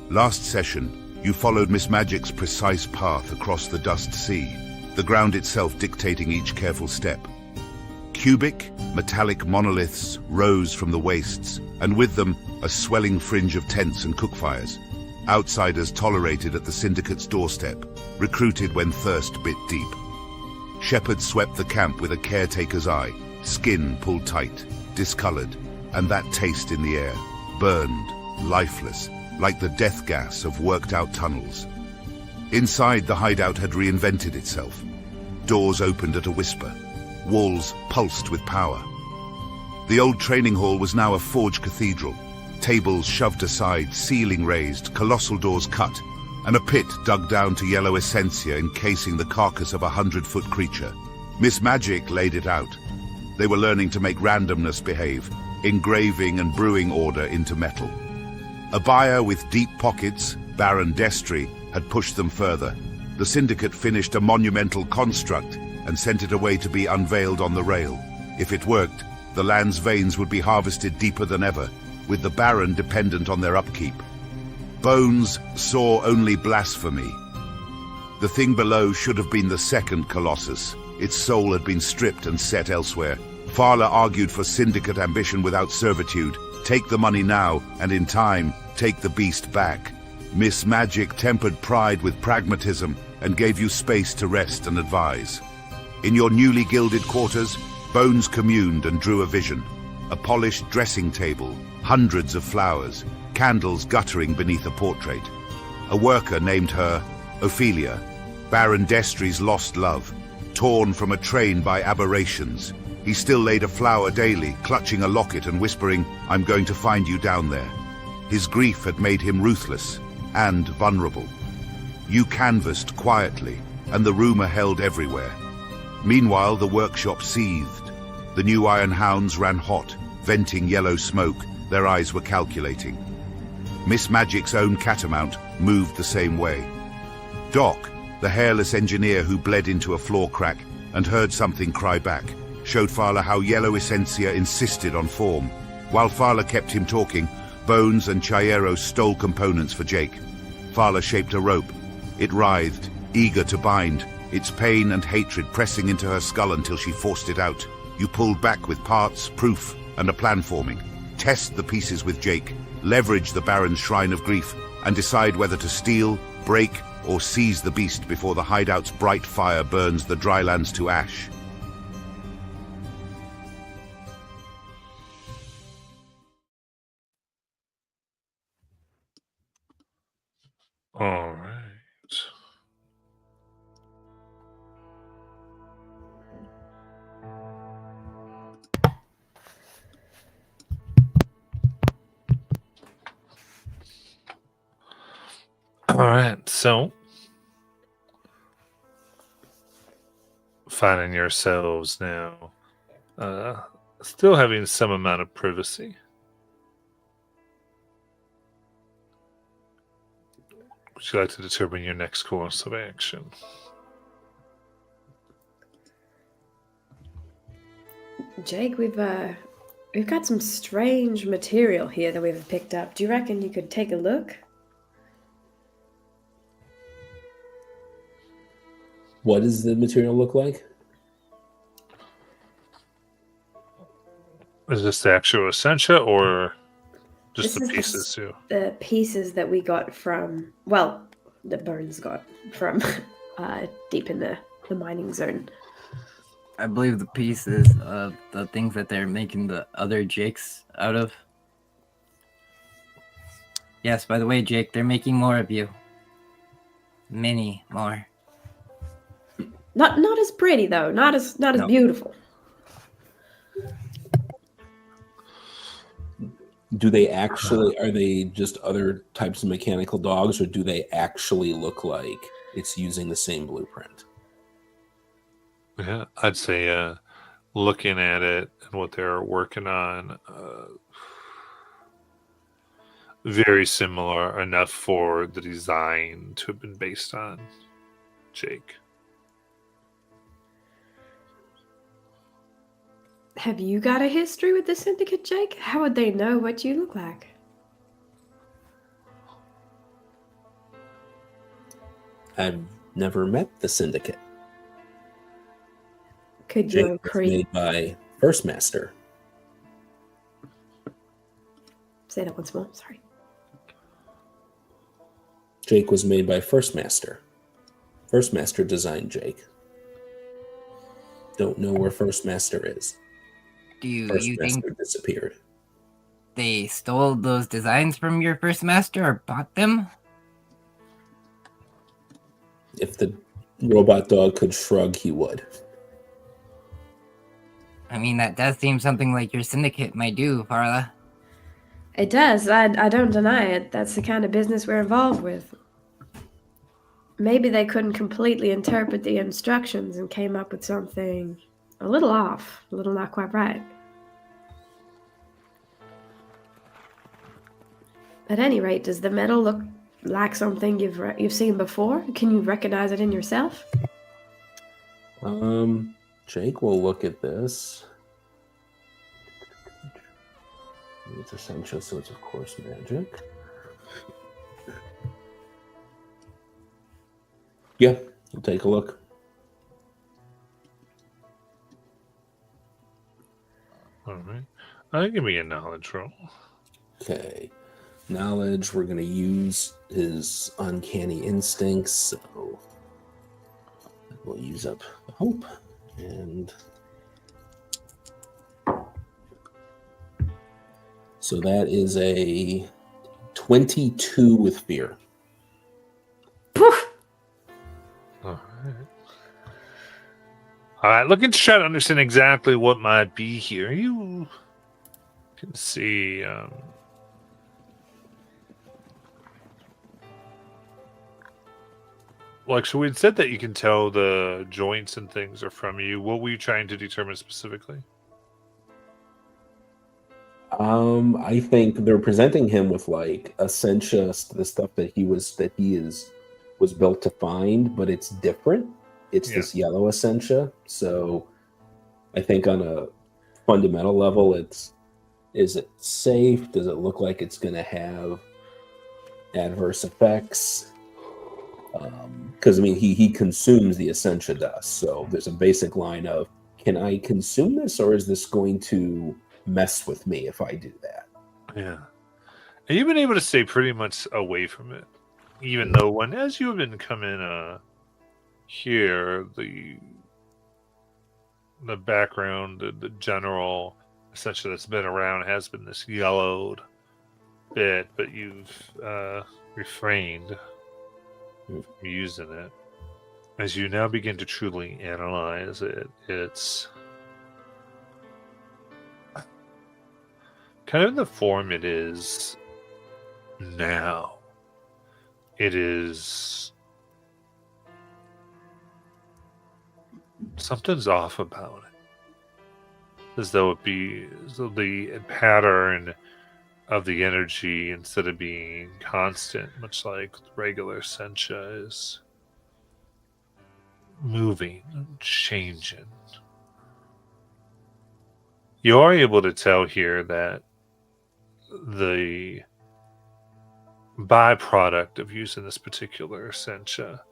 Last session, you followed Miss Magic's precise path across the dust sea, the ground itself dictating each careful step. Cubic, metallic monoliths rose from the wastes, and with them, a swelling fringe of tents and cookfires. Outsiders tolerated at the Syndicate's doorstep, recruited when thirst bit deep. Shepherds swept the camp with a caretaker's eye, skin pulled tight, discolored, and that taste in the air, burned, lifeless, like the death gas of worked-out tunnels. Inside, the hideout had reinvented itself. Doors opened at a whisper. Walls pulsed with power. The old training hall was now a forge cathedral. Tables shoved aside, ceiling raised, colossal doors cut, and a pit dug down to yellow essentia encasing the carcass of a 100-foot creature. Miss Magic laid it out. They were learning to make randomness behave, engraving and brewing order into metal. A buyer with deep pockets, Baron Destry, had pushed them further. The Syndicate finished a monumental construct and sent it away to be unveiled on the rail. If it worked, the land's veins would be harvested deeper than ever, with the Baron dependent on their upkeep. Bones saw only blasphemy. The thing below should have been the second Colossus. Its soul had been stripped and set elsewhere. Farla argued for Syndicate ambition without servitude. Take the money now, and in time, take the beast back. Miss Magic tempered pride with pragmatism and gave you space to rest and advise. In your newly gilded quarters, Bones communed and drew a vision. A polished dressing table, hundreds of flowers, candles guttering beneath a portrait. A worker named her Ophelia, Baron Destry's lost love, torn from a train by aberrations. He still laid a flower daily, clutching a locket and whispering, "I'm going to find you down there." His grief had made him ruthless and vulnerable. You canvassed quietly, and the rumor held everywhere. Meanwhile, the workshop seethed. The new iron hounds ran hot, venting yellow smoke. Their eyes were calculating. Miss Magic's own catamount moved the same way. Doc, the hairless engineer who bled into a floor crack and heard something cry back, showed Farla how yellow essentia insisted on form. While Farla kept him talking, Bones and Chihiro stole components for Jake. Farla shaped a rope. It writhed, eager to bind, its pain and hatred pressing into her skull until she forced it out. You pulled back with parts, proof, and a plan forming. Test the pieces with Jake, leverage the Baron's Shrine of Grief, and decide whether to steal, break, or seize the beast before the hideout's bright fire burns the drylands to ash. All right. All right, so finding yourselves now, still having some amount of privacy. Would you like to determine your next course of action? Jake, we've got some strange material here that we've picked up. Do you reckon you could take a look? What does the material look like? Is this the actual essentia or just This the is pieces too? The pieces that we got from, well, that Burns got from deep in the mining zone. I believe the pieces of the things that they're making the other Jakes out of. Yes, by the way, Jake, they're making more of you. Many more. Not as pretty though. Not as No. beautiful. Do they actually, are they just other types of mechanical dogs, or do they actually look like it's using the same blueprint? Yeah, I'd say looking at it and what they're working on, very similar enough for the design to have been based on Jake. Have you got a history with the Syndicate, Jake? How would they know what you look like? I've never met the Syndicate. Could Jake you was increase? made by First Master. Say that once more. Sorry. Jake was made by First Master. First Master designed Jake. Don't know where First Master is. Do you First think Master disappeared. they stole those designs from your first master or bought them? If the robot dog could shrug, he would. I mean, that does seem something like your syndicate might do, Farla. It does. I don't deny it. That's the kind of business we're involved with. Maybe they couldn't completely interpret the instructions and came up with something a little off, a little not quite right. At any rate, does the metal look like something you've seen before? Can you recognize it in yourself? Jake will look at this. It's essential, so it's of course magic. Yeah, we'll take a look. All right. Give me a knowledge roll. Okay. Knowledge, we're going to use his uncanny instincts, so we'll use up the hope. And so that is a 22 with fear. Poof! All right. Looking to try to understand exactly what might be here. You can see so we'd said that you can tell the joints and things are from you. What were you trying to determine specifically? I think they're presenting him with like Essentia, the stuff that he was built to find, but it's different. It's this yellow Essentia. So I think on a fundamental level, is it safe? Does it look like it's going to have adverse effects? Because I mean, he consumes the Essentia dust. So there's a basic line of, can I consume this, or is this going to mess with me if I do that? Yeah. And you've been able to stay pretty much away from it. Even though as you have been coming here, the background, the general Essentia that's been around has been this yellowed bit, but you've refrained from using it. As you now begin to truly analyze it, it's kind of in the form it is now. It is something's off about it. As though the pattern of the energy, instead of being constant, much like regular Essentia, is moving and changing. You are able to tell here that the byproduct of using this particular Essentia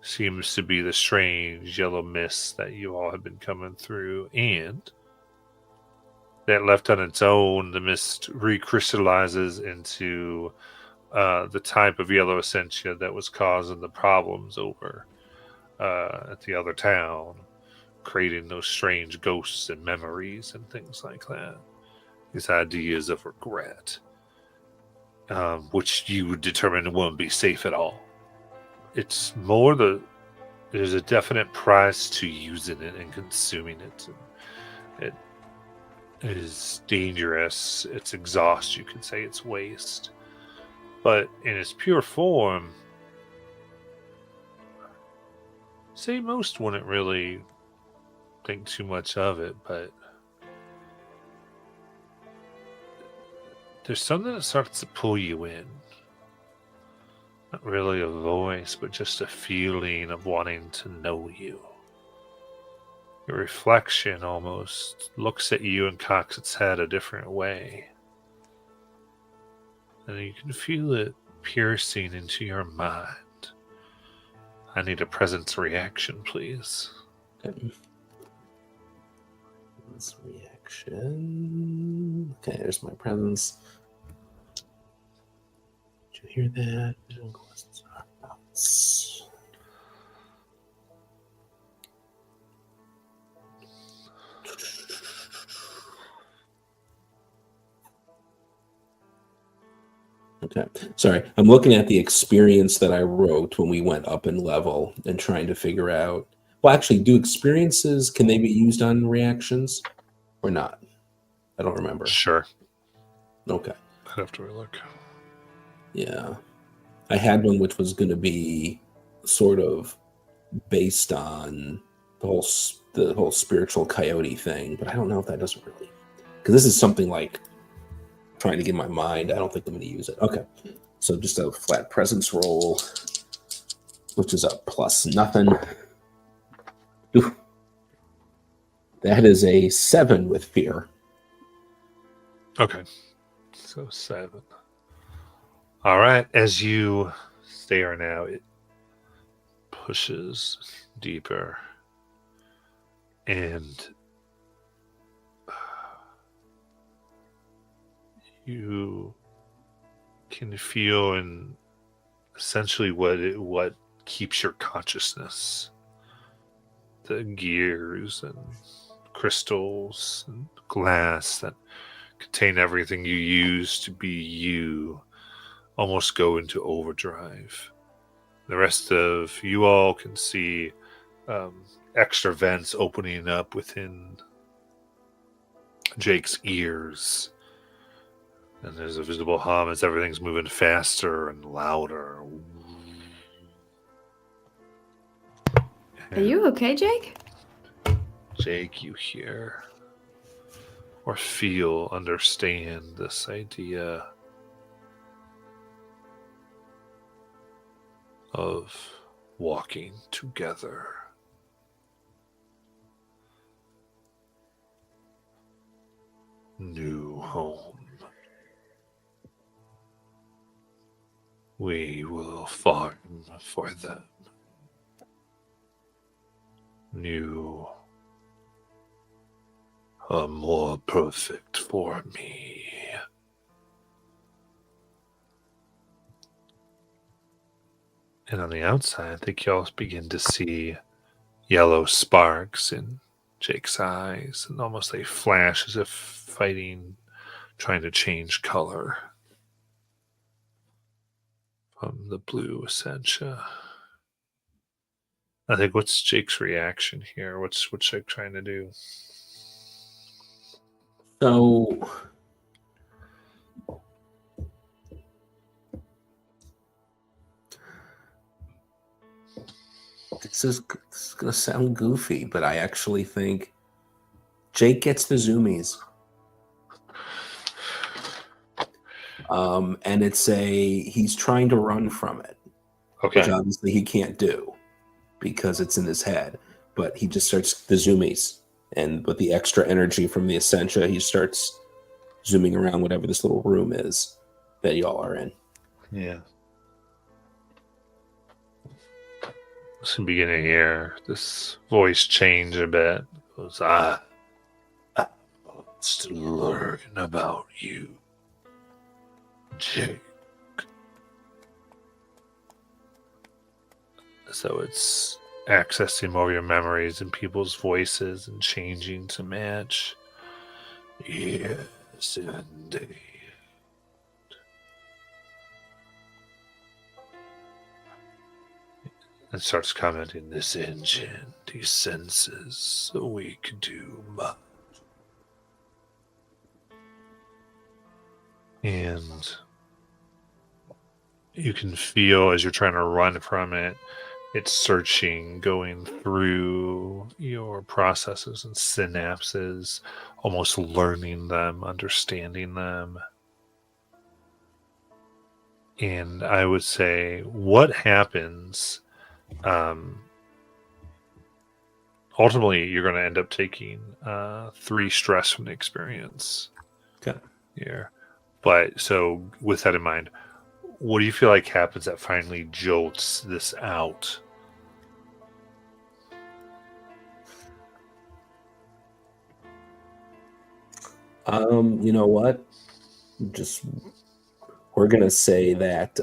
seems to be the strange yellow mist that you all have been coming through, and that left on its own, the mist recrystallizes into the type of yellow Essentia that was causing the problems over at the other town, creating those strange ghosts and memories and things like that. These ideas of regret, which you would determine won't be safe at all. It's more there's a definite price to using it and consuming it. It is dangerous. It's exhaust, you could say. It's waste. But in its pure form, say most wouldn't really think too much of it, but there's something that starts to pull you in. Not really a voice, but just a feeling of wanting to know you. Your reflection almost looks at you and cocks its head a different way. And you can feel it piercing into your mind. I need a presence reaction, please. Okay. This reaction. Okay, there's my presence. Did you hear that? Okay, sorry. I'm looking at the experience that I wrote when we went up in level and trying to figure out. Well, actually, do experiences, can they be used on reactions or not? I don't remember. Sure. Okay. I'd have to look. Yeah. I had one which was going to be sort of based on the whole spiritual coyote thing, but I don't know if that doesn't really, because this is something like trying to get my mind. I don't think I'm going to use it. Okay, so just a flat presence roll, which is a plus nothing. Ooh. That is a 7 with fear. Okay, so 7. All right, as you stare now, it pushes deeper, and you can feel in essentially what keeps your consciousness. The gears and crystals and glass that contain everything you use to be you almost go into overdrive. The rest of you all can see extra vents opening up within Jake's ears. And there's a visible hum as everything's moving faster and louder. Are you okay, Jake? Jake, you hear or feel, understand this idea of walking together. New home. We will farm for them. New, more perfect for me. And on the outside, I think y'all begin to see yellow sparks in Jake's eyes, and almost they flash as if fighting, trying to change color from the blue essentia. I think, what's Jake's reaction here? What's Jake trying to do? So this is going to sound goofy, but I actually think Jake gets the zoomies. And he's trying to run from it, Okay. which obviously he can't do because it's in his head, but he just starts the zoomies. And with the extra energy from the Essentia, he starts zooming around whatever this little room is that y'all are in. Yeah. So beginning to hear this voice change a bit. It goes, I wants to learn about you, Jake. So it's accessing more of your memories and people's voices and changing to match. Yes, indeed. And starts commenting, this engine, these senses, so we can do much. And you can feel as you're trying to run from it, it's searching, going through your processes and synapses, almost learning them, understanding them. And I would say, what happens? Ultimately, you're going to end up taking 3 stress from the experience. Okay. Here. But so with that in mind, what do you feel like happens that finally jolts this out You know what? Just we're gonna say that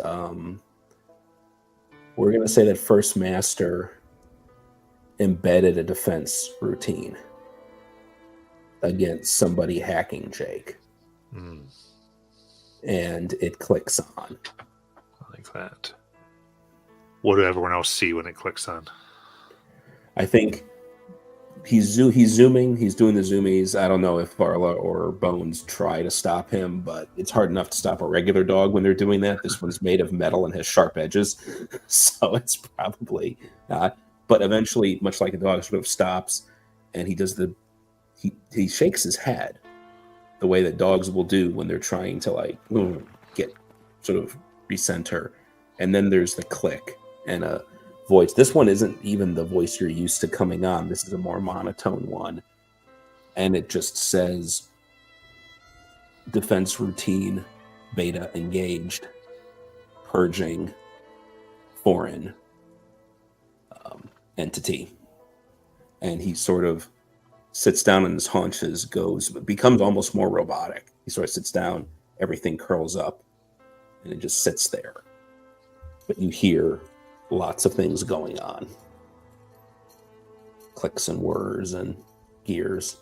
First Master embedded a defense routine against somebody hacking Jake, and it clicks on. I like that. What do everyone else see when it clicks on? I think he's zooming. He's doing the zoomies. I don't know if Varla or Bones try to stop him, but it's hard enough to stop a regular dog when they're doing that. This one's made of metal and has sharp edges, so it's probably not. But eventually, much like a dog, sort of stops, and he does he shakes his head the way that dogs will do when they're trying to get sort of recenter. And then there's the click and a voice. This one isn't even the voice you're used to coming on. This is a more monotone one. And it just says defense routine beta engaged, purging foreign entity. And he sort of sits down on his haunches, becomes almost more robotic. He sort of sits down, everything curls up, and it just sits there. But you hear lots of things going on. Clicks and whirs and gears.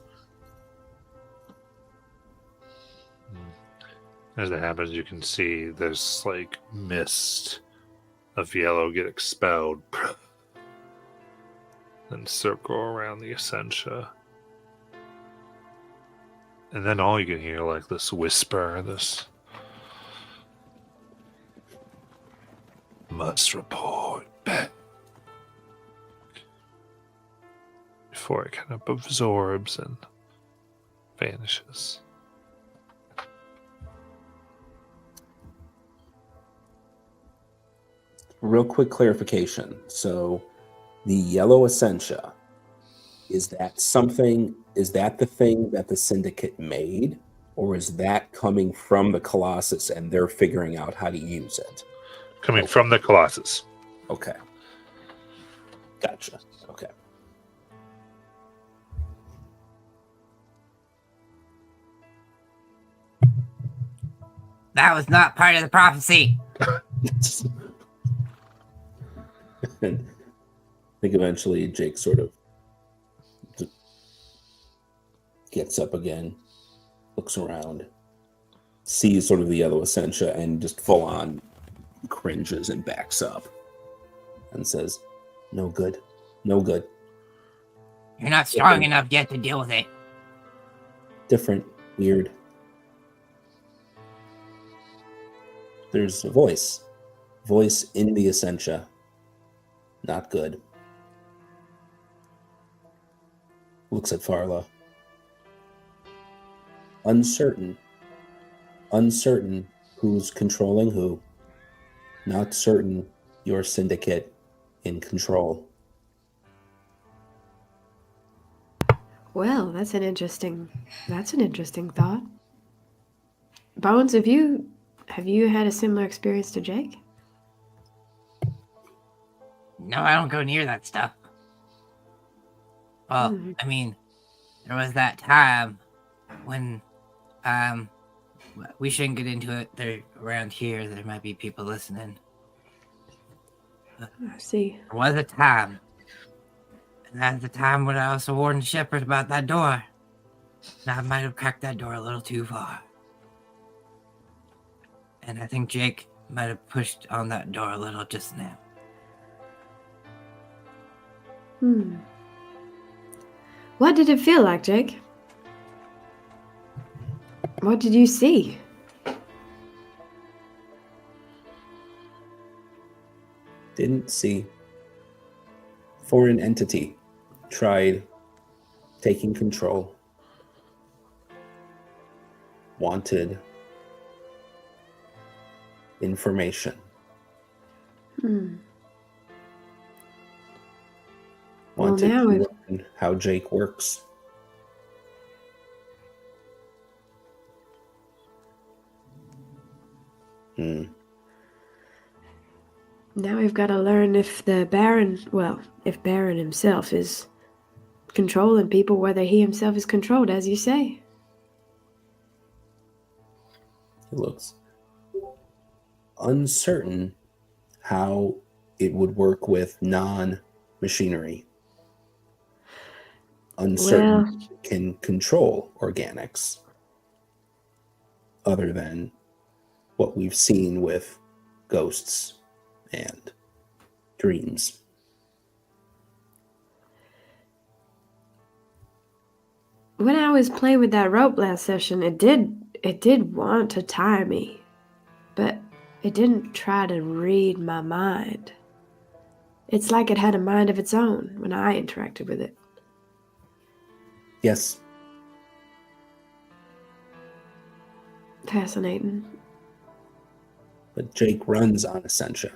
As it happens, you can see this mist of yellow get expelled and circle around the Essentia. And then all you can hear, this whisper, this must report back, before it kind of absorbs and vanishes. Real quick clarification. So the yellow Essentia, is that the thing that the Syndicate made? Or is that coming from the Colossus and they're figuring out how to use it? Coming from the Colossus. Okay. Gotcha. Okay. That was not part of the prophecy. And I think eventually Jake sort of gets up again, looks around, sees sort of the yellow Essentia, and just full on cringes and backs up and says, "No good. No good. You're not strong enough yet to deal with it." Different. Weird. There's a voice. Voice in the Essentia. Not good. Looks at Farla. Uncertain. Uncertain who's controlling who. Not certain your Syndicate in control. Well, that's an interesting thought. Bones, have you had a similar experience to Jake? No, I don't go near that stuff. Well, I mean, there was that time when, we shouldn't get into it. They're around here. There might be people listening. I see. There was a time. And that's the time when I also warned Shepard about that door. And I might have cracked that door a little too far. And I think Jake might have pushed on that door a little just now. What did it feel like, Jake? What did you see? Didn't see. Foreign entity tried taking control. Wanted information. Wanted now to learn how Jake works. Now we've got to learn if Baron himself is controlling people, whether he himself is controlled, as you say. He looks uncertain how it would work with non-machinery. Uncertain Well, it can control organics other than what we've seen with ghosts and dreams. when I was playing with that rope last session, it did want to tie me, but it didn't try to read my mind. It's like it had a mind of its own when I interacted with it. Yes, Fascinating. but Jake runs on Essentia,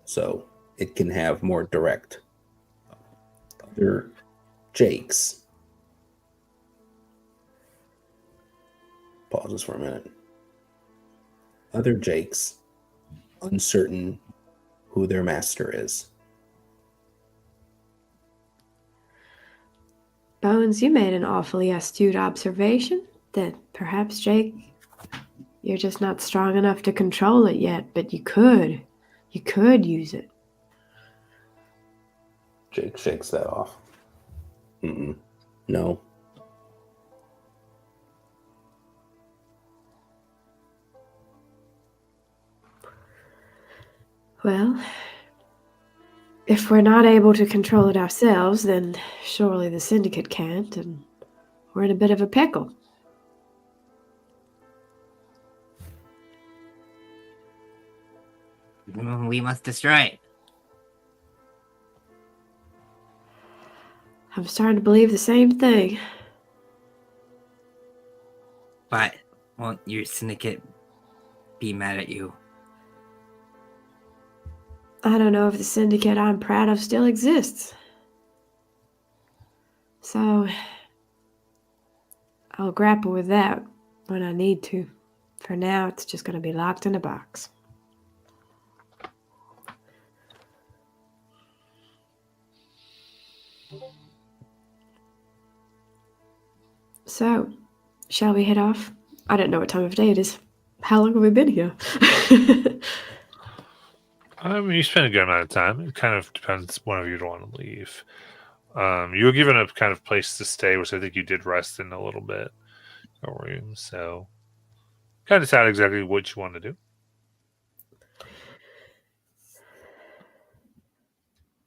so it can have more direct. Other Jakes. Pauses for a minute. Other Jakes, uncertain who their master is. Bones, you made an awfully astute observation that perhaps, Jake, you're just not strong enough to control it yet, but you could. You could use it. Jake shakes that off. No. Well, if we're not able to control it ourselves, then surely the Syndicate can't, and we're in a bit of a pickle. We must destroy it. I'm starting to believe the same thing. But won't your syndicate be mad at you? I don't know if the Syndicate I'm proud of still exists. So, I'll grapple with that when I need to. For now, it's just going to be locked in a box. So, shall we head off? I don't know what time of day it is. How long have we been here? I mean, you spend a good amount of time. It kind of depends whenever you'd want to leave. You were given a kind of place to stay, which I think you did rest in a little bit, a room. So, kind of decide exactly what you want to do.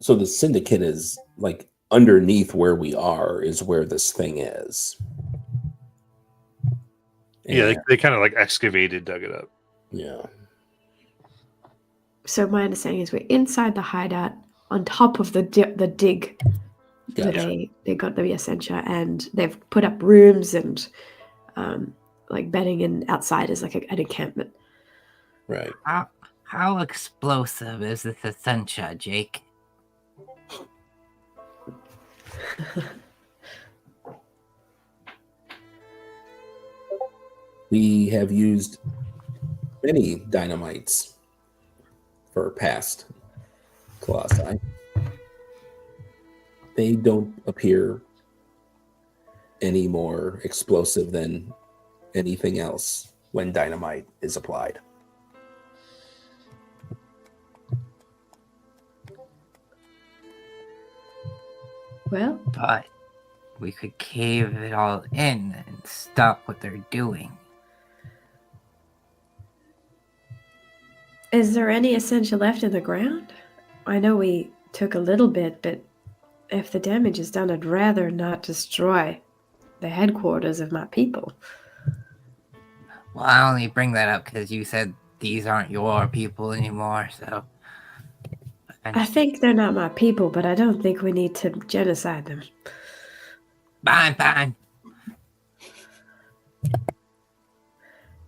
So the Syndicate is like underneath where we are is where this thing is. Yeah, And- they kind of like excavated, dug it up. yeah. So my understanding is we're inside the hideout, on top of the dig. Where Gotcha. they got the Essentia, and they've put up rooms and like bedding and outside is like an encampment. Right. How explosive is this Essentia, Jake? We have used many dynamites for past Colossi. They don't appear any more explosive than anything else when dynamite is applied. Well, But we could cave it all in and stop what they're doing. is there any Essentia left in the ground? I know we took a little bit, but if the damage is done, I'd rather not destroy the headquarters of my people. Well, I only bring that up because you said these aren't your people anymore, so. I think they're not my people, but I don't think we need to genocide them. Fine.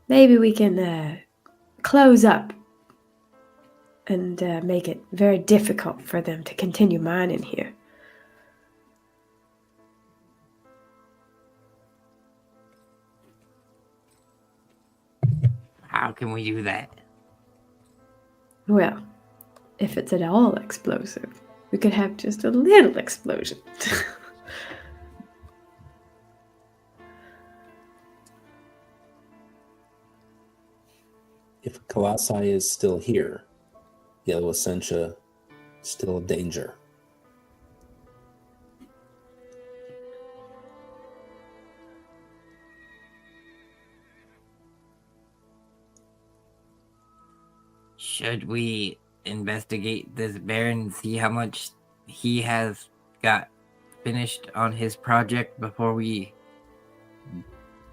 Maybe we can close up and make it very difficult for them to continue mining here. How can we do that? Well, if it's at all explosive, we could have just a little explosion. if Colossi is still here, Yellow Essentia is still a danger. Should we investigate this Baron and see how much he has got finished on his project before we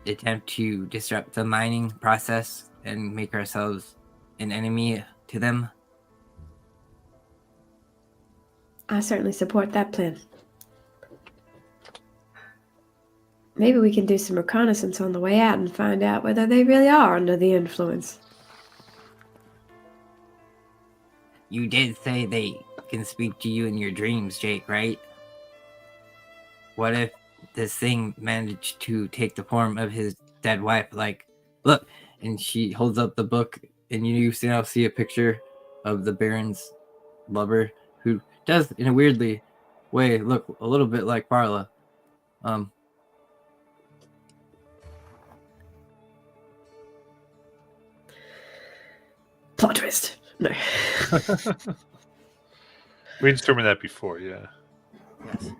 attempt to disrupt the mining process and make ourselves an enemy to them? I certainly support that plan. Maybe we can do some reconnaissance on the way out and find out whether they really are under the influence. You did say they can speak to you in your dreams, Jake, right? What if this thing managed to take the form of his dead wife? Like, look, and she holds up the book, and you now see a picture of the Baron's lover, who does, in a weirdly way, look a little bit like Barla. Plot twist. No. We determined that before, yeah. Yes.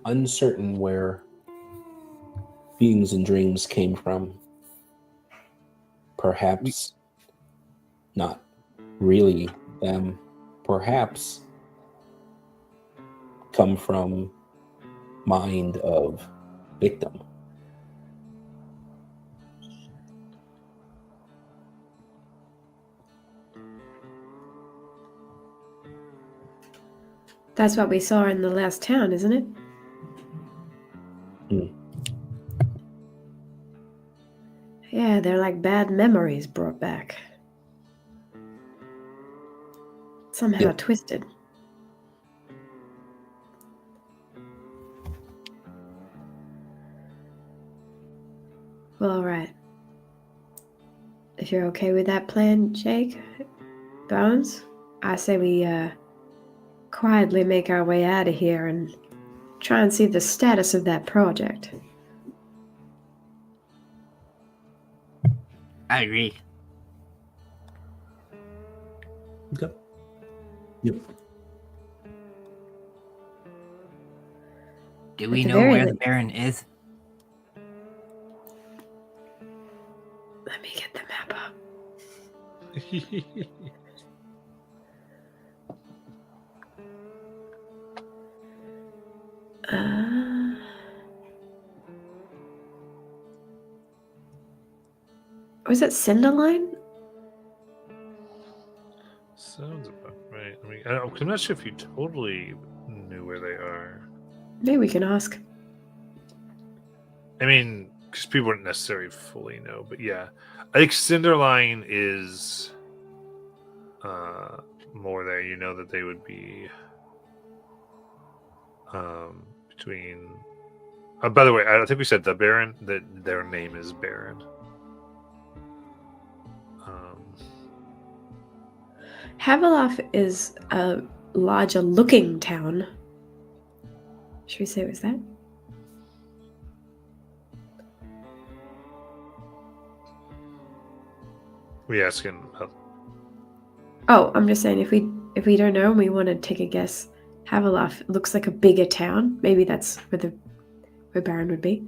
Uncertain where beings and dreams came from. Perhaps not really them. Perhaps come from mind of victim. That's what we saw in the last town, isn't it? Hmm. Yeah, they're like bad memories brought back. Somehow Yeah. twisted. Well, alright. If you're okay with that plan, Jake, Bones, I say we quietly make our way out of here and try and see the status of that project. I agree. Okay. Yep. Do we At the know very where the least- Baron is? Let me get the map up. Was it Cinderline? Sounds about right. I mean, I'm not sure if you totally knew where they are. Maybe we can ask. I mean, because people wouldn't necessarily fully know, but yeah, I think Cinderline is more there. You know that they would be between. By the way, I think we said the Baron. That their name is Baron. Haveloff is a larger looking town. Should we say it was that? We asking. Oh, I'm just saying if we don't know and we want to take a guess, Haveloff looks like a bigger town. Maybe that's where Baron would be.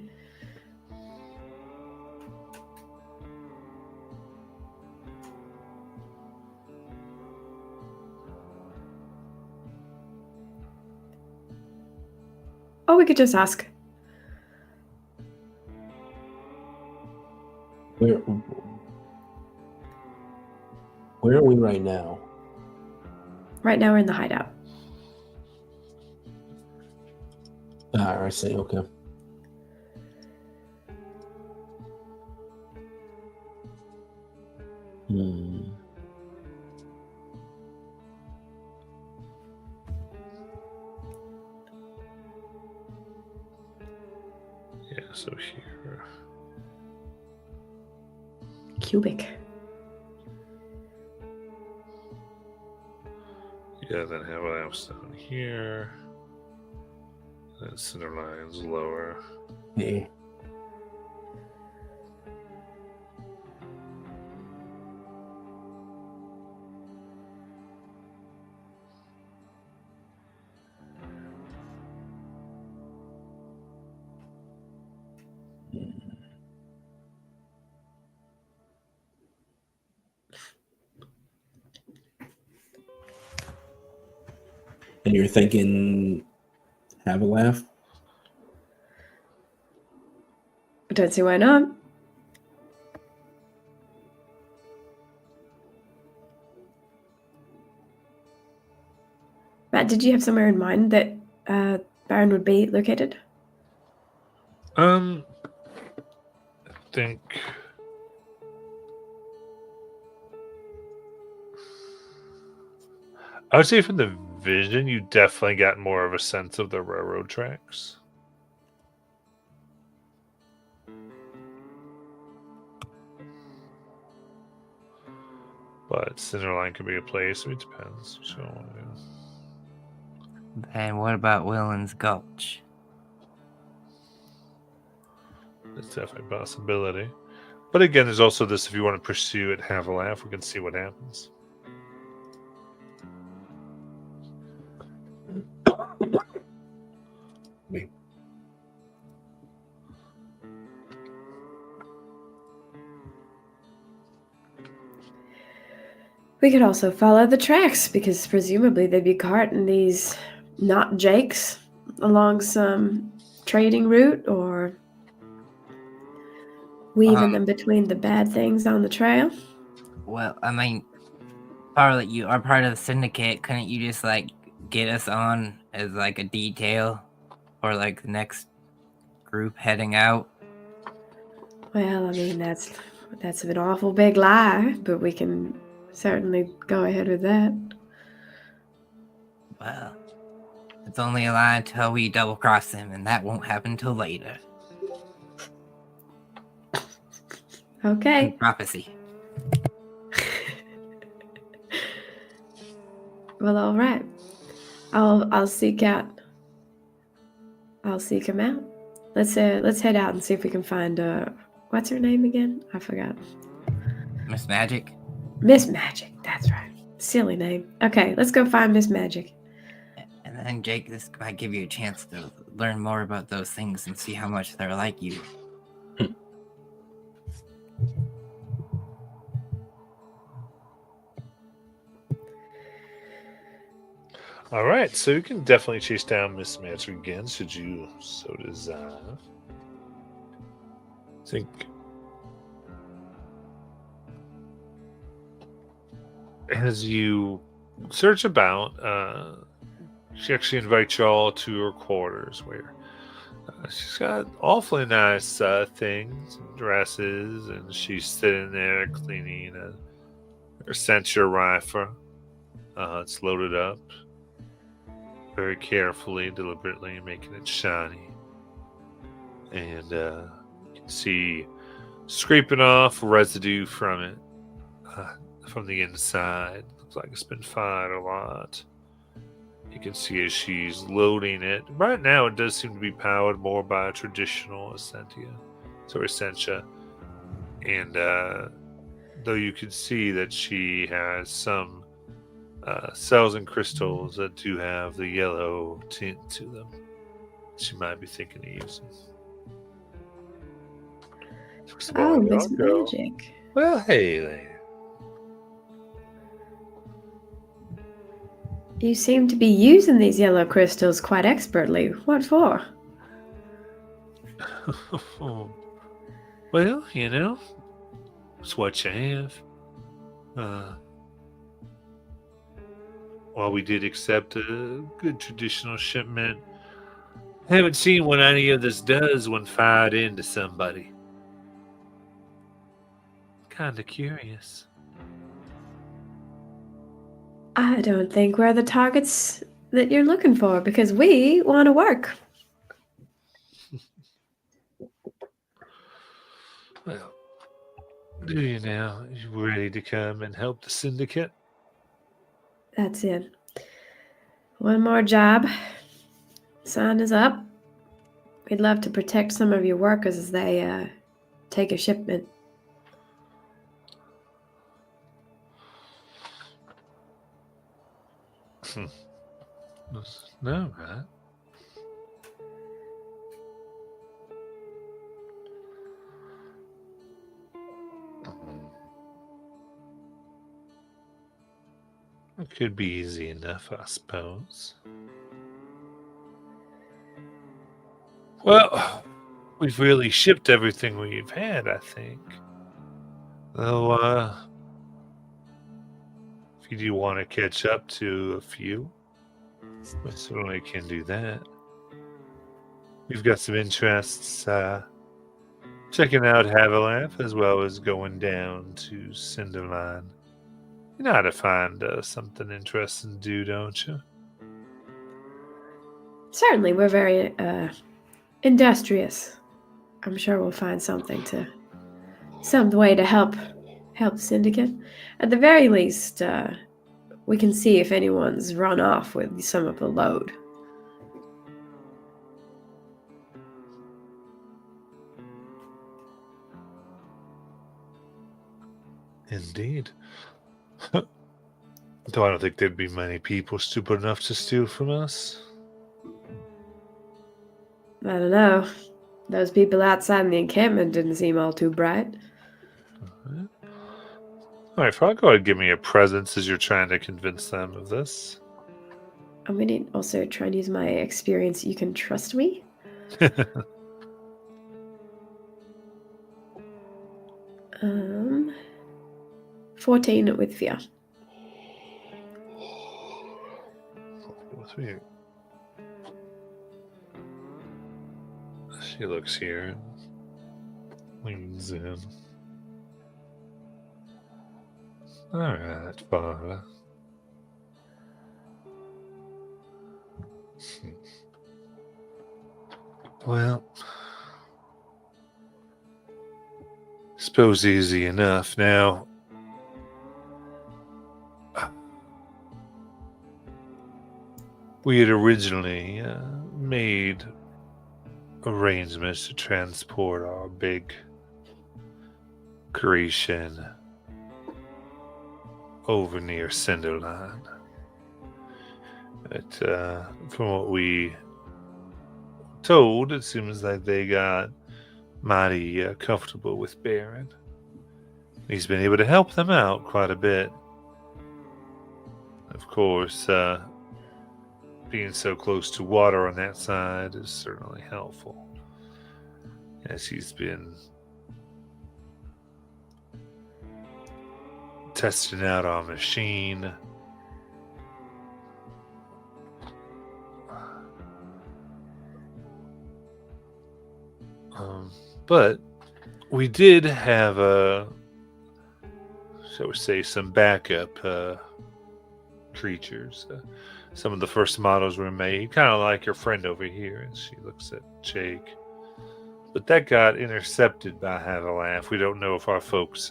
Or we could just ask. Where are we right now? Right now we're in the hideout. Ah, I see. Okay. Hmm. Yeah, so here. Cubic. Yeah, then have a house down here. And center line's lower. Yeah. And you're thinking, have a laugh? I don't see why not. Matt, did you have somewhere in mind that Baron would be located? I think I would say from the vision, you definitely got more of a sense of the railroad tracks. But Cinderline could be a place. It depends. What you want to do. And what about Willen's Gulch? It's definitely a possibility. But again, there's also this: if you want to pursue it, have a laugh. We can see what happens. We could also follow the tracks because presumably they'd be carting these not Jakes along some trading route or weaving them between the bad things on the trail. Well, I mean, Charlotte, you are part of the syndicate. Couldn't you just like get us on as like a detail or like the next group heading out? Well, I mean that's an awful big lie, but we can certainly go ahead with that. Well, it's only a lie until we double cross them, and that won't happen till later. Okay. Prophecy. Well, all right. I'll seek out. I'll seek him out. Let's head out and see if we can find what's her name again? I forgot. Miss Magic? Miss Magic. That's right. Silly name. Okay, let's go find Miss Magic. And then, Jake, this might give you a chance to learn more about those things and see how much they're like you. All right, so you can definitely chase down Miss Magic again, should you so desire. I think as you search about, she actually invites you all to her quarters, where she's got awfully nice things, and dresses, and she's sitting there cleaning her censure rifle. It's loaded up very carefully, deliberately, making it shiny. And you can see scraping off residue from it, from the inside. Looks like it's been fired a lot. You can see as she's loading it. Right now, it does seem to be powered more by a traditional Essentia. And though you can see that she has some cells and crystals that do have the yellow tint to them, she might be thinking of using. First of all, Oh, Miss Yonko. Magic. Well, hey there. You seem to be using these yellow crystals quite expertly. What for? Well, you know, it's what you have. While we did accept a good traditional shipment, haven't seen what any of this does when fired into somebody. Kinda curious. I don't think we're the targets that you're looking for because we want to work. Well, do you now? You ready to come and help the syndicate? That's it. One more job. Sign us up, We'd love to protect some of your workers as they take a shipment. No, right? It could be easy enough, I suppose. Well, we've really shipped everything we've had, I think. Though, if you do want to catch up to a few, we certainly can do that. We've got some interests checking out Havilanth as well as going down to Cinderline. You know how to find something interesting to do, don't you? Certainly, we're very industrious. I'm sure we'll find some way to help the syndicate. At the very least, we can see if anyone's run off with some of the load. Indeed. Though I don't think there'd be many people stupid enough to steal from us. I don't know. Those people outside in the encampment didn't seem all too bright. All right, Frog, go ahead and give me a presence as you're trying to convince them of this. I'm going to also try and use my experience. You can trust me. 14 with fear. With me. She looks here and leans in. All right, Father. Well, suppose easy enough. Now, we had originally made arrangements to transport our big creation over near Cinderline. But from what we told, it seems like they got mighty comfortable with Baron. He's been able to help them out quite a bit. Of course, being so close to water on that side is certainly helpful, as he's been testing out our machine. But we did have shall we say, some backup creatures. Some of the first models were made, kind of like your friend over here, and she looks at Jake. But that got intercepted by Havilanth. We don't know if our folks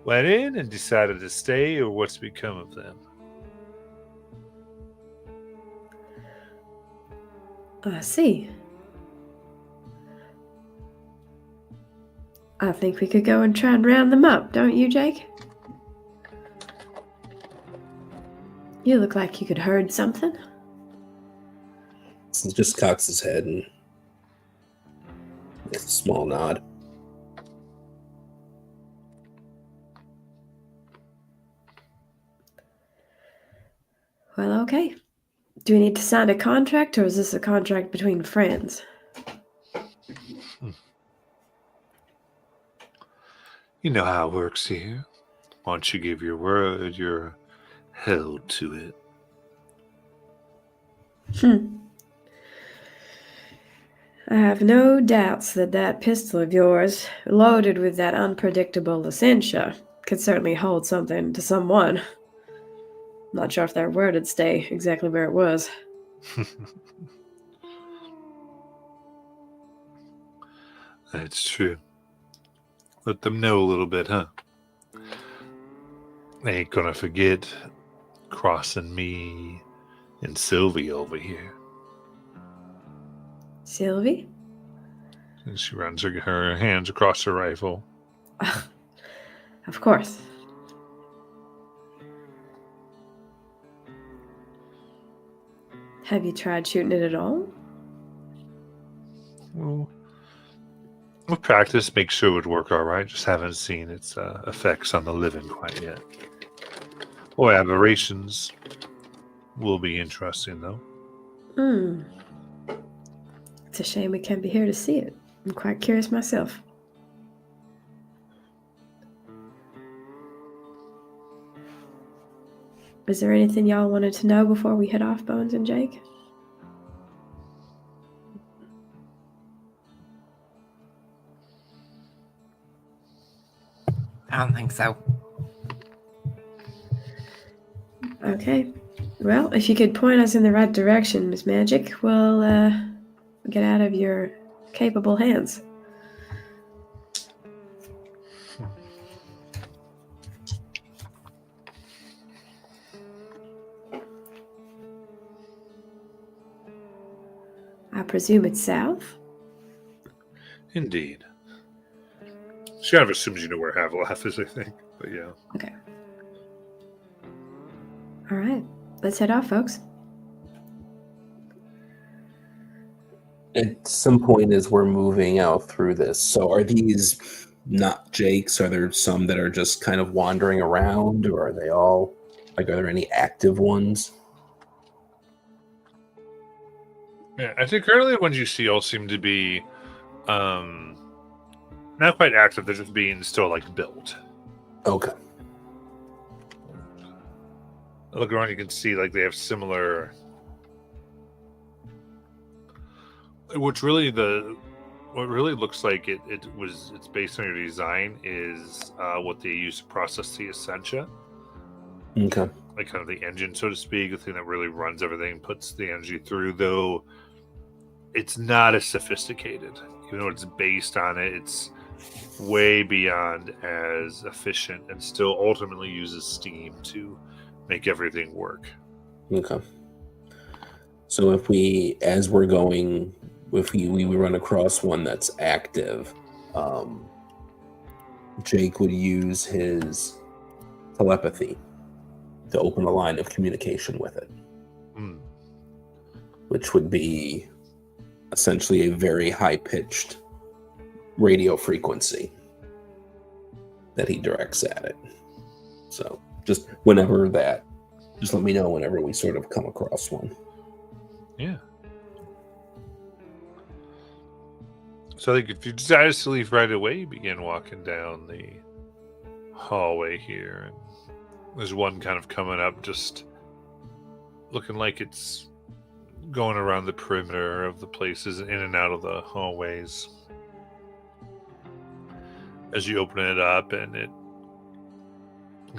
went in and decided to stay or what's become of them. I see. I think we could go and try and round them up, don't you, Jake? You look like you could herd something. He just cocks his head and makes a small nod. Well, okay. Do we need to sign a contract, or is this a contract between friends? You know how it works here. Once you give your word, you're held to it. I have no doubts that pistol of yours, loaded with that unpredictable Essentia, could certainly hold something to someone. Not sure if their word would stay exactly where it was. That's true. Let them know a little bit, huh? They ain't gonna forget crossing me and Sylvie over here. Sylvie? And she runs her hands across her rifle. Of course. Have you tried shooting it at all? Well, with practice, make sure it would work all right. Just haven't seen its effects on the living quite yet. Boy, aberrations will be interesting, though. It's a shame we can't be here to see it. I'm quite curious myself. Is there anything y'all wanted to know before we head off, Bones and Jake? I don't think so. Okay. Well, if you could point us in the right direction, Miss Magic, we'll get out of your capable hands. I presume it's south? Indeed. She kind of assumes you know where Havilah is, I think. But yeah. Okay. All right. Let's head off, folks. At some point as we're moving out through this, so are these not Jake's? Are there some that are just kind of wandering around, or are they all, like, are there any active ones? Yeah, I think currently the ones you see all seem to be not quite active, they're just being still like built. Okay. Look around, you can see like they have similar. What really looks like it's based on your design is what they use to process the Essentia. Okay. Like kind of the engine, so to speak, the thing that really runs everything, puts the energy through, though it's not as sophisticated. Even though it's based on it, it's way beyond as efficient and still ultimately uses steam to make everything work. Okay. So if we, as we're going, if we run across one that's active, Jake would use his telepathy to open a line of communication with it, which would be essentially a very high-pitched radio frequency that he directs at it. So just just let me know whenever we sort of come across one. Yeah. So I think if you decide to leave right away, you begin walking down the hallway here, and there's one kind of coming up, just looking like it's going around the perimeter of the places, in and out of the hallways. As you open it up, and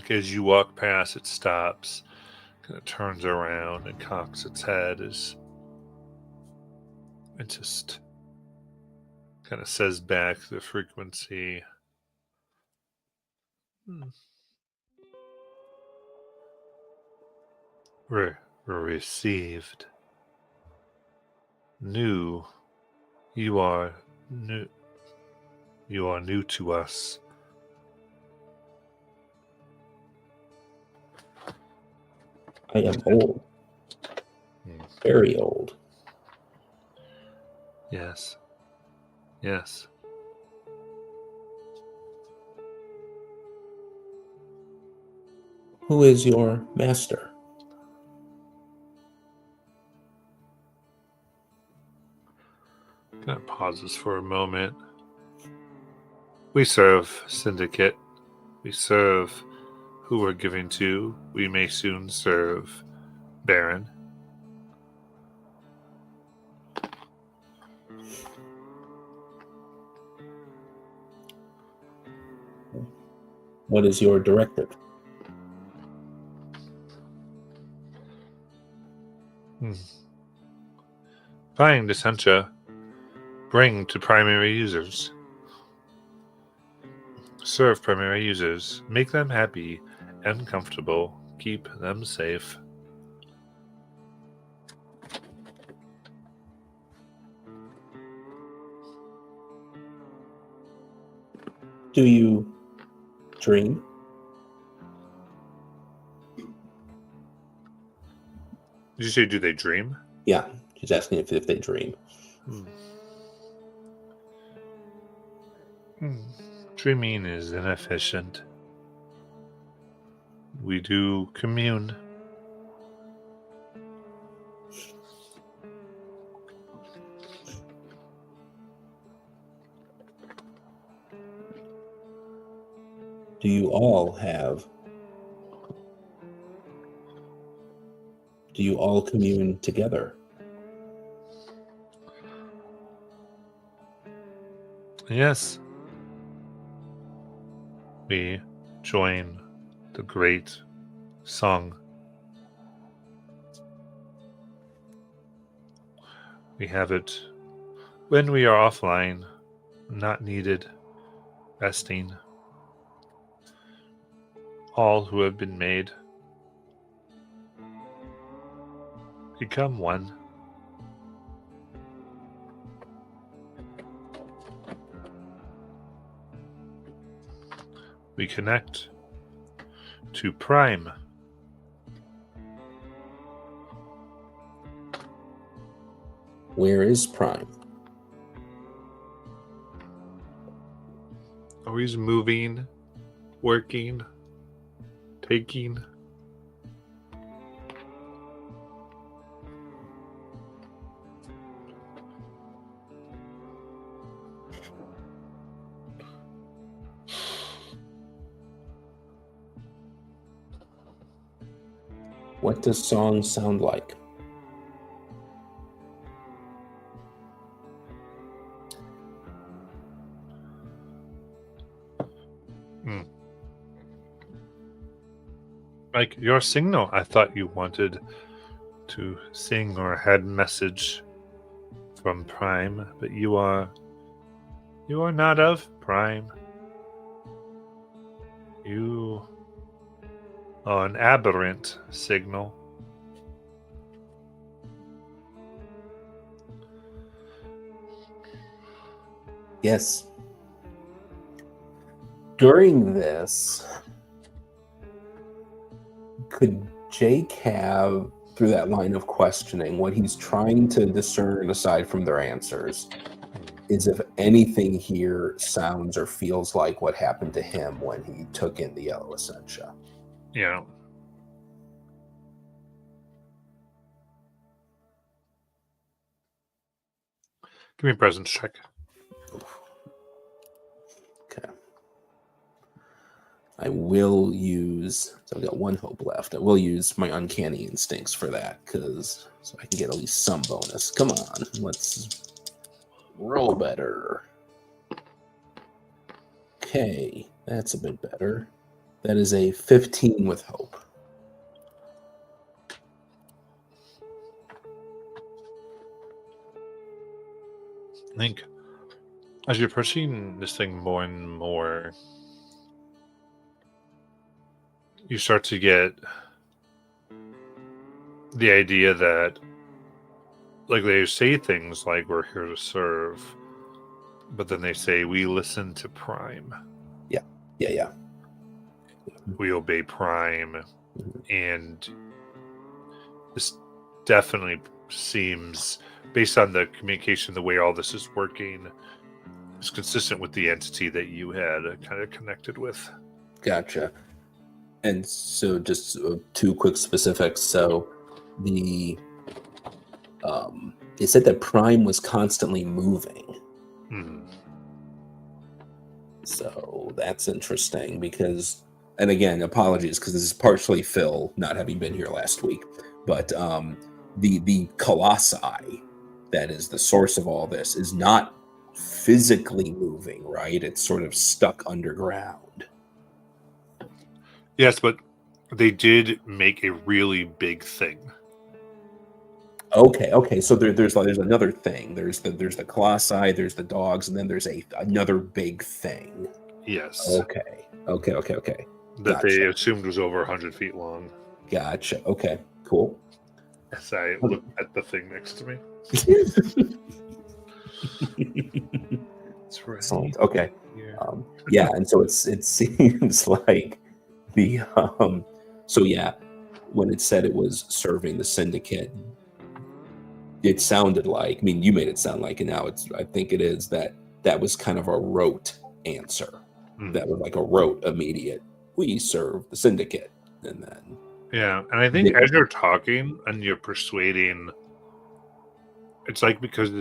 as you walk past, it stops, kind of turns around and cocks its head as it just kind of says back the frequency. Received. New. You are new. You are new to us. I am old. Very old. Yes. Yes. Who is your master? Kind of pauses for a moment. We serve Syndicate. We serve who we're giving to. We may soon serve Baron. What is your directive? Find Essentia. Bring to primary users. Serve primary users. Make them happy and comfortable. Keep them safe. Do you dream? Did you say, do they dream? Yeah, she's asking if they dream. Dreaming is inefficient. We do commune. Do you all have? Do you all commune together? Yes. We join the great song. We have it when we are offline, not needed, resting. All who have been made become one. We connect to Prime. Where is Prime? Always moving, working, taking. What does song sound like? Like your signal, I thought you wanted to sing or had message from Prime, but you are not of Prime. You are an aberrant signal. Yes. During this, could Jake have, through that line of questioning, what he's trying to discern aside from their answers is if anything here sounds or feels like what happened to him when he took in the Yellow Essentia? Yeah. Give me a presence check. Okay. I will use, so I've got one hope left. I will use my uncanny instincts for that, so I can get at least some bonus. Come on, let's roll better. Okay, that's a bit better. That is a 15 with hope. I think as you're pushing this thing more and more, you start to get the idea that, like, they say things like, we're here to serve, but then they say, we listen to Prime. Yeah. We obey Prime. And this definitely seems, based on the communication, the way all this is working, is consistent with the entity that you had kind of connected with. Gotcha. And so just two quick specifics. So the they said that Prime was constantly moving. So that's interesting because, and again, apologies because this is partially Phil not having been here last week, but the colossi that is the source of all this is not physically moving, right? It's sort of stuck underground. Yes, but they did make a really big thing. Okay. So there's another thing. There's the colossi, there's the dogs, and then there's another big thing. Yes. Okay. That Gotcha. they assumed was over 100 feet long. Gotcha. Okay. Cool. As I look at the thing next to me. That's right. Excellent. Okay. here. Yeah, and so it seems like the so yeah, when it said it was serving the syndicate, it sounded like, I mean, you made it sound like, and now I think it is that was kind of a rote answer. Mm. That was like a rote immediate. We serve the syndicate, and then Yeah, and I think as you're talking and you're persuading, it's like because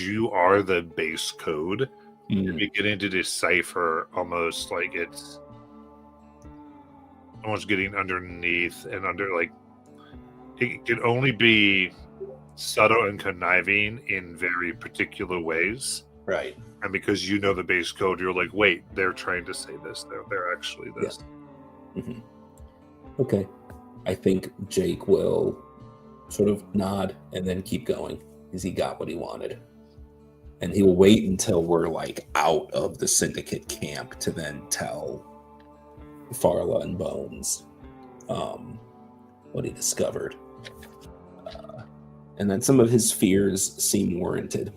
you are the base code, you're beginning to decipher almost like it's almost getting underneath and under, like it can only be subtle and conniving in very particular ways. right. And because you know the base code, you're like, wait, they're trying to say this. They're actually this. Mhm. Okay, I think Jake will sort of nod and then keep going because he got what he wanted, and he will wait until we're like out of the syndicate camp to then tell Farla and Bones what he discovered, and then some of his fears seem warranted.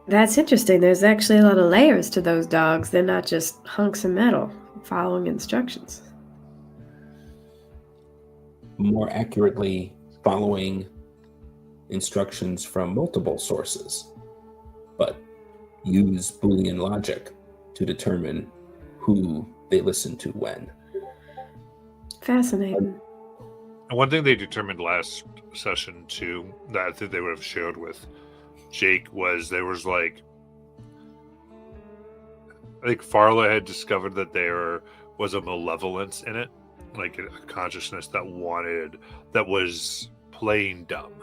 That's interesting. There's actually a lot of layers to those dogs. They're not just hunks of metal following instructions. More accurately, following instructions from multiple sources, but use Boolean logic to determine who they listen to when. Fascinating. And one thing they determined last session too, that I think they would have shared with Jake, was there was like, I think Farla had discovered that there was a malevolence in it, like a consciousness that was playing dumb.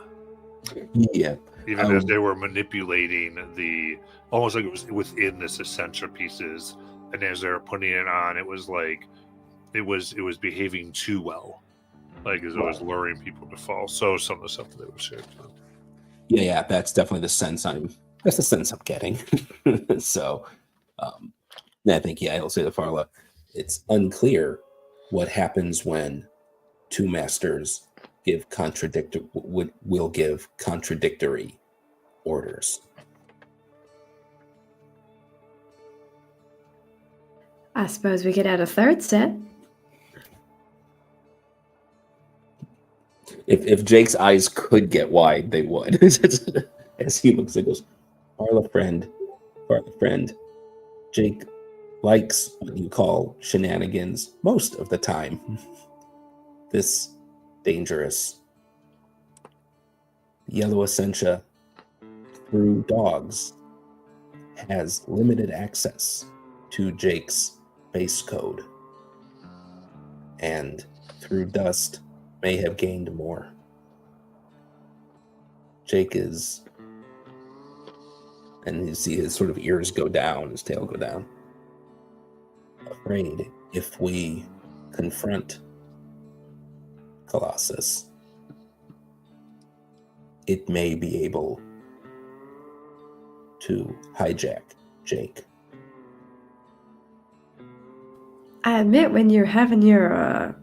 Yeah. Even as they were manipulating almost like it was within this essential pieces, and as they were putting it on, it was like it was behaving too well, like as it was luring people to fall. So some of the stuff that they were sharing. Yeah, that's definitely the sense I'm getting. So I think, I'll say to Farla, it's unclear what happens when two masters will give contradictory orders. I suppose we could add a third set. If Jake's eyes could get wide, they would. As he looks and goes, Farla friend, Jake likes what you call shenanigans most of the time. This dangerous yellow essentia through dogs has limited access to Jake's base code, and through dust may have gained more. Jake is, and you see his sort of ears go down, his tail go down, afraid if we confront Colossus, it may be able to hijack Jake. I admit, when you're having your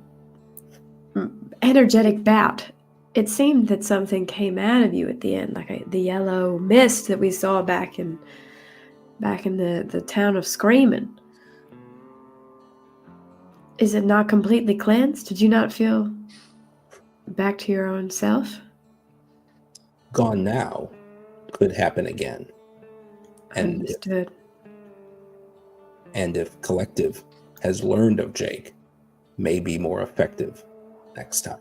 energetic bout, it seemed that something came out of you at the end, like the yellow mist that we saw back in the town of Screamin'. Is it not completely cleansed? Did you not feel back to your own self? Gone now, could happen again. And Understood. if Collective has learned of Jake, may be more effective next time.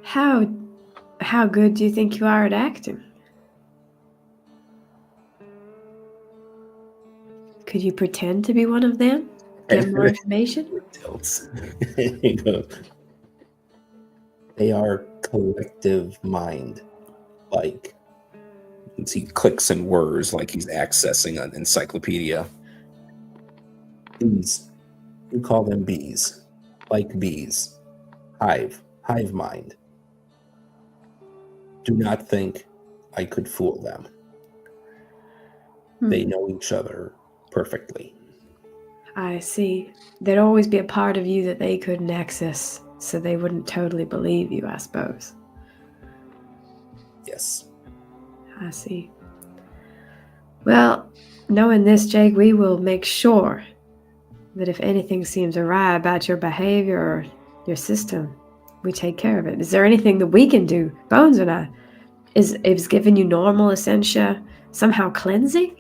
How good do you think you are at acting? Could you pretend to be one of them? Get more information? Tilts. They are collective mind. Like, he clicks and whirs like he's accessing an encyclopedia. Bees. You call them bees. Like bees. Hive mind. Do not think I could fool them. They know each other perfectly. I see. There'd always be a part of you that they couldn't access, so they wouldn't totally believe you, I suppose. Yes. I see. Well, knowing this, Jake, we will make sure that if anything seems awry about your behavior or your system, we take care of it. Is there anything that we can do, Bones and I? Is giving you normal essentia somehow cleansing?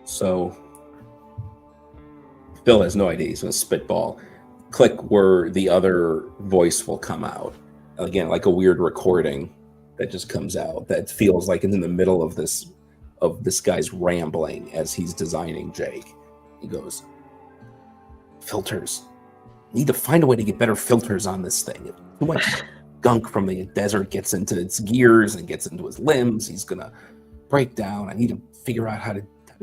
So Phil has no idea. He's going to spitball. Click where the other voice will come out. Again, like a weird recording that just comes out that feels like it's in the middle of this guy's rambling as he's designing Jake. He goes, filters. Need to find a way to get better filters on this thing. Too much gunk from the desert gets into its gears and gets into his limbs. He's going to break down. I need to figure out how to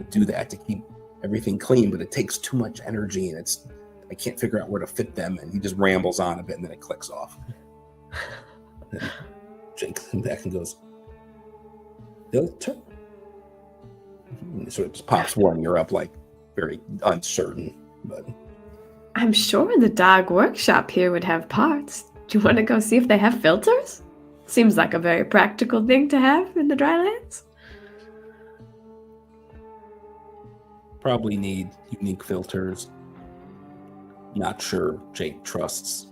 do that to keep everything clean, but it takes too much energy and I can't figure out where to fit them. And he just rambles on a bit and then it clicks off. And Jake comes back and goes, filter? So it just pops one ear up like very uncertain, but I'm sure the dog workshop here would have parts. Do you want to go see if they have filters? Seems like a very practical thing to have in the drylands. probably need unique filters. Not sure Jake trusts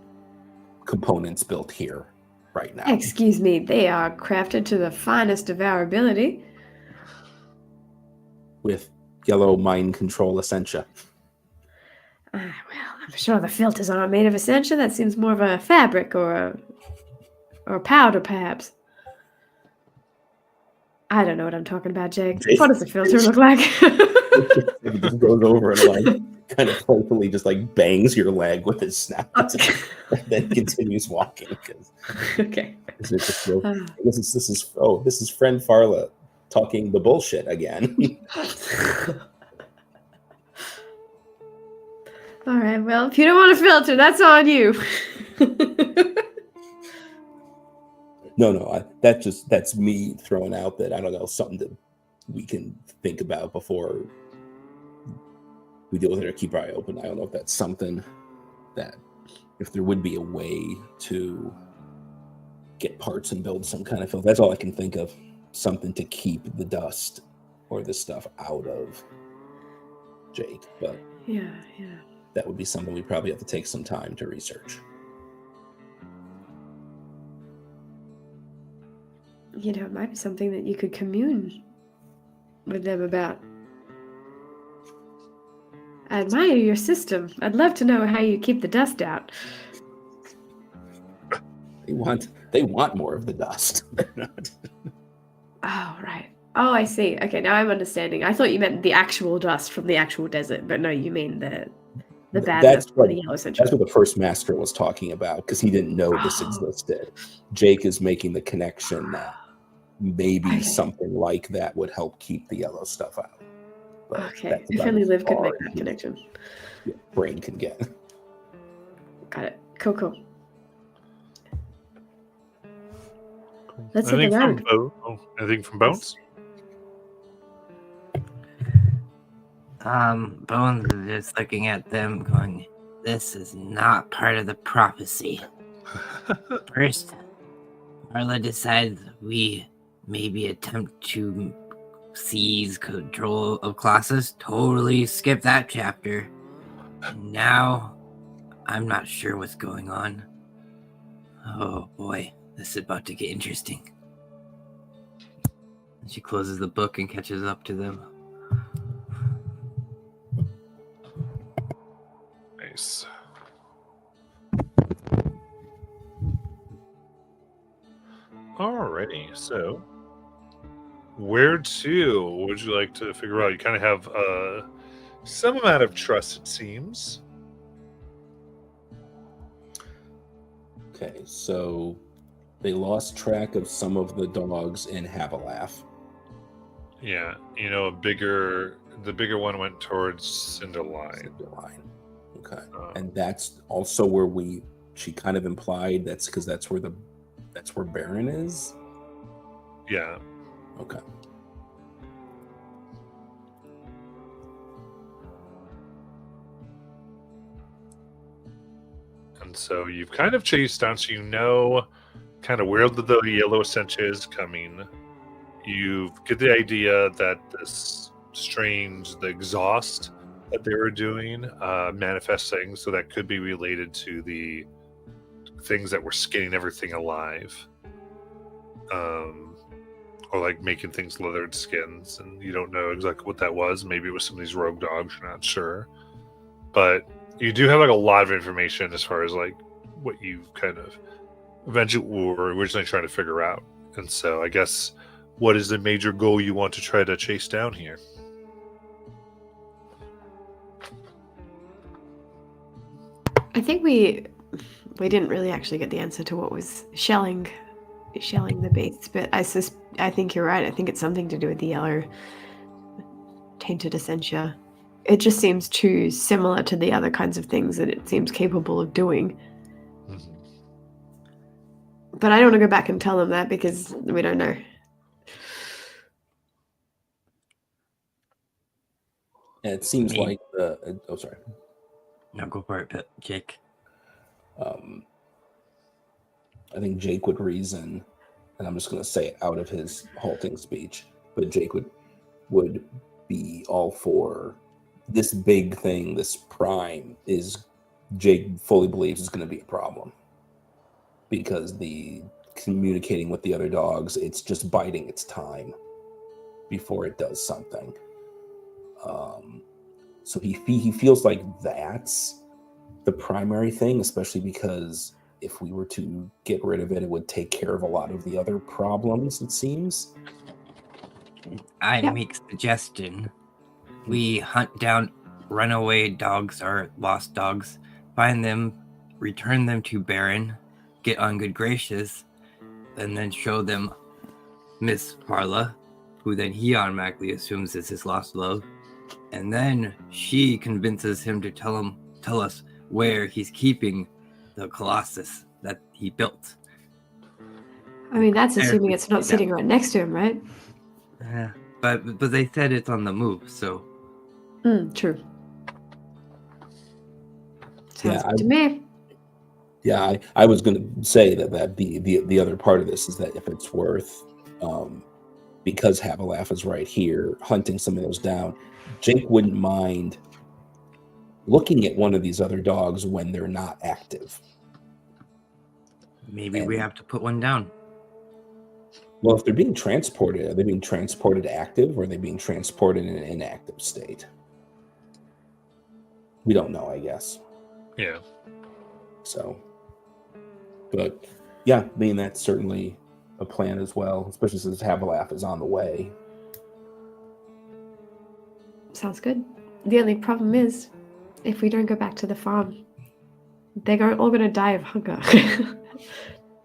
components built here right now. Excuse me, they are crafted to the finest of our ability. With yellow mind control essentia. Well, I'm sure the filters aren't made of essentia. That seems more of a fabric or powder, perhaps. I don't know what I'm talking about, Jake. What does the filter look like? It just goes over and like kind of playfully just like bangs your leg with his snout and then continues walking. Okay. This is friend Farla talking the bullshit again. All right, well, if you don't want a filter, that's on you. No, that's me throwing out that, I don't know, something that we can think about before we deal with it or keep our eye open. I don't know if that's something that, if there would be a way to get parts and build some kind of filter. That's all I can think of. Something to keep the dust or the stuff out of Jake. But Yeah. that would be something we probably have to take some time to research. You know, it might be something that you could commune with them about. I admire your system. I'd love to know how you keep the dust out. They want more of the dust. Oh, right. Oh, I see. Okay, now I'm understanding. I thought you meant the actual dust from the actual desert, but no, you mean the bad That's dust what, from the yellow century. that's what the first master was talking about, because he didn't know this existed. Jake is making the connection that maybe something like that would help keep the yellow stuff out. But Okay, that's if about only as Liv could far make as that his connection. brain can get. Got it. Cool. Let's hit the road. Anything from Bones? Bones is just looking at them going, this is not part of the prophecy. First, Marla decides we maybe attempt to seize control of Colossus. Totally skip that chapter. And now, I'm not sure what's going on. Oh boy, this is about to get interesting. And she closes the book and catches up to them. Nice. Alrighty, so where to would you like to figure out? You kind of have some amount of trust, it seems. Okay, so they lost track of some of the dogs in Havilath. Yeah, the bigger one went towards Cinderline. Okay, and that's also where she kind of implied that's because that's where Baron is. Yeah. Okay. And so you've kind of chased down, so you know kind of where the yellow Essentia is coming. You get the idea that this the exhaust that they were doing, manifesting, so that could be related to the things that were skinning everything alive. Or like making things leathered skins, and you don't know exactly what that was. Maybe it was some of these rogue dogs, you're not sure. But you do have like a lot of information as far as like what you kind of eventually were originally trying to figure out. And so I guess, what is the major goal you want to try to chase down here? I think we didn't really actually get the answer to what was shelling the beasts, but I think you're right. I think it's something to do with the yellow tainted essentia. It just seems too similar to the other kinds of things that it seems capable of doing. Mm-hmm. But I don't want to go back and tell them that because we don't know. And it seems Me. like the oh, sorry. No, go for it, Jake. I think Jake would reason, and I'm just going to say it out of his halting speech, but Jake would be all for this big thing, this prime, is Jake fully believes is going to be a problem. Because the communicating with the other dogs, it's just biding its time before it does something. So he feels like that's the primary thing, especially because if we were to get rid of it, it would take care of a lot of the other problems, it seems. I Yep. make suggestion. We hunt down runaway dogs or lost dogs, find them, return them to Baron, get on good gracious, and then show them Miss Farla, who then he automatically assumes is his lost love. And then she convinces him to tell us where he's keeping the Colossus that he built. I mean, that's assuming it's not Yeah. sitting right next to him, right? Yeah, but they said it's on the move, so True. Sounds Yeah, good to me. Yeah, I was going to say that the other part of this is that if it's worth, because Havilath is right here, hunting some of those down, Jake wouldn't mind looking at one of these other dogs when they're not active. maybe we have to put one down. Well, if they're being transported, are they being transported active or are they being transported in an inactive state? We don't know, I guess. Yeah. So, but yeah, I mean, that's certainly a plan as well, especially since Havilath is on the way. Sounds good. The only problem is, if we don't go back to the farm, they're all going to die of hunger.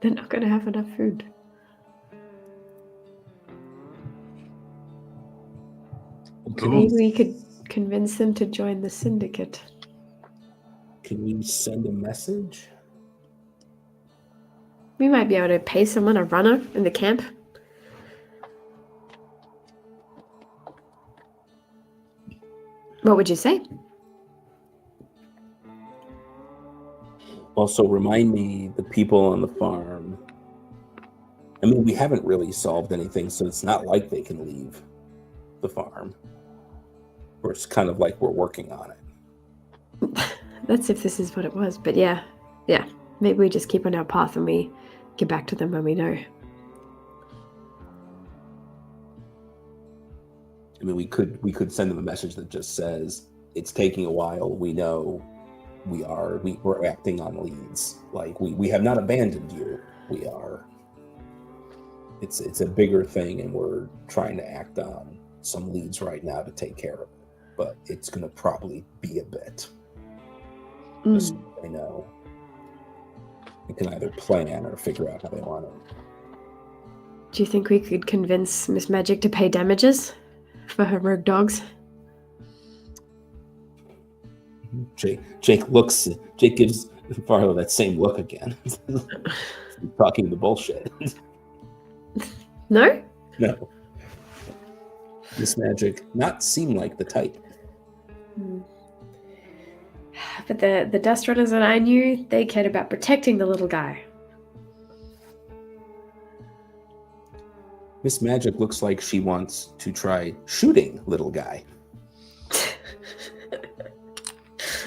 They're not going to have enough food. Maybe we could convince them to join the syndicate. Can we send a message? We might be able to pay someone, a runner, in the camp. What would you say? Also, remind me, the people on the farm. I mean, we haven't really solved anything, so it's not like they can leave the farm. Or it's kind of like we're working on it. That's if this is what it was. But yeah. Maybe we just keep on our path and we get back to them when we know. I mean, we could send them a message that just says, it's taking a while. We know we're acting on leads. Like we have not abandoned you. We are. It's a bigger thing, and we're trying to act on some leads right now to take care of it. But it's going to probably be a bit. Just so they know. They can either plan or figure out how they want it. Do you think we could convince Miss Magic to pay damages for her rogue dogs? Jake gives Farlow that same look again. Talking the bullshit. No? No. Miss Magic not seem like the type. But the Dust Runners that I knew, they cared about protecting the little guy. Miss Magic looks like she wants to try shooting little guy.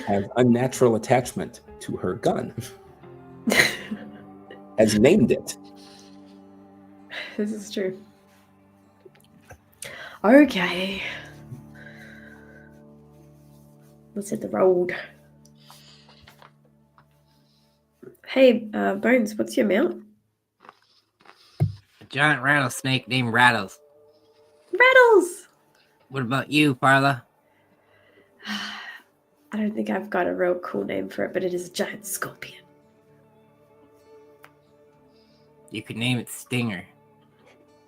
Have unnatural attachment to her gun. Has named it. This is true. Okay. Let's hit the road. Hey, Bones, what's your mount? A giant rattlesnake named Rattles. Rattles! What about you, Parla? I don't think I've got a real cool name for it, but it is a giant scorpion. You could name it Stinger.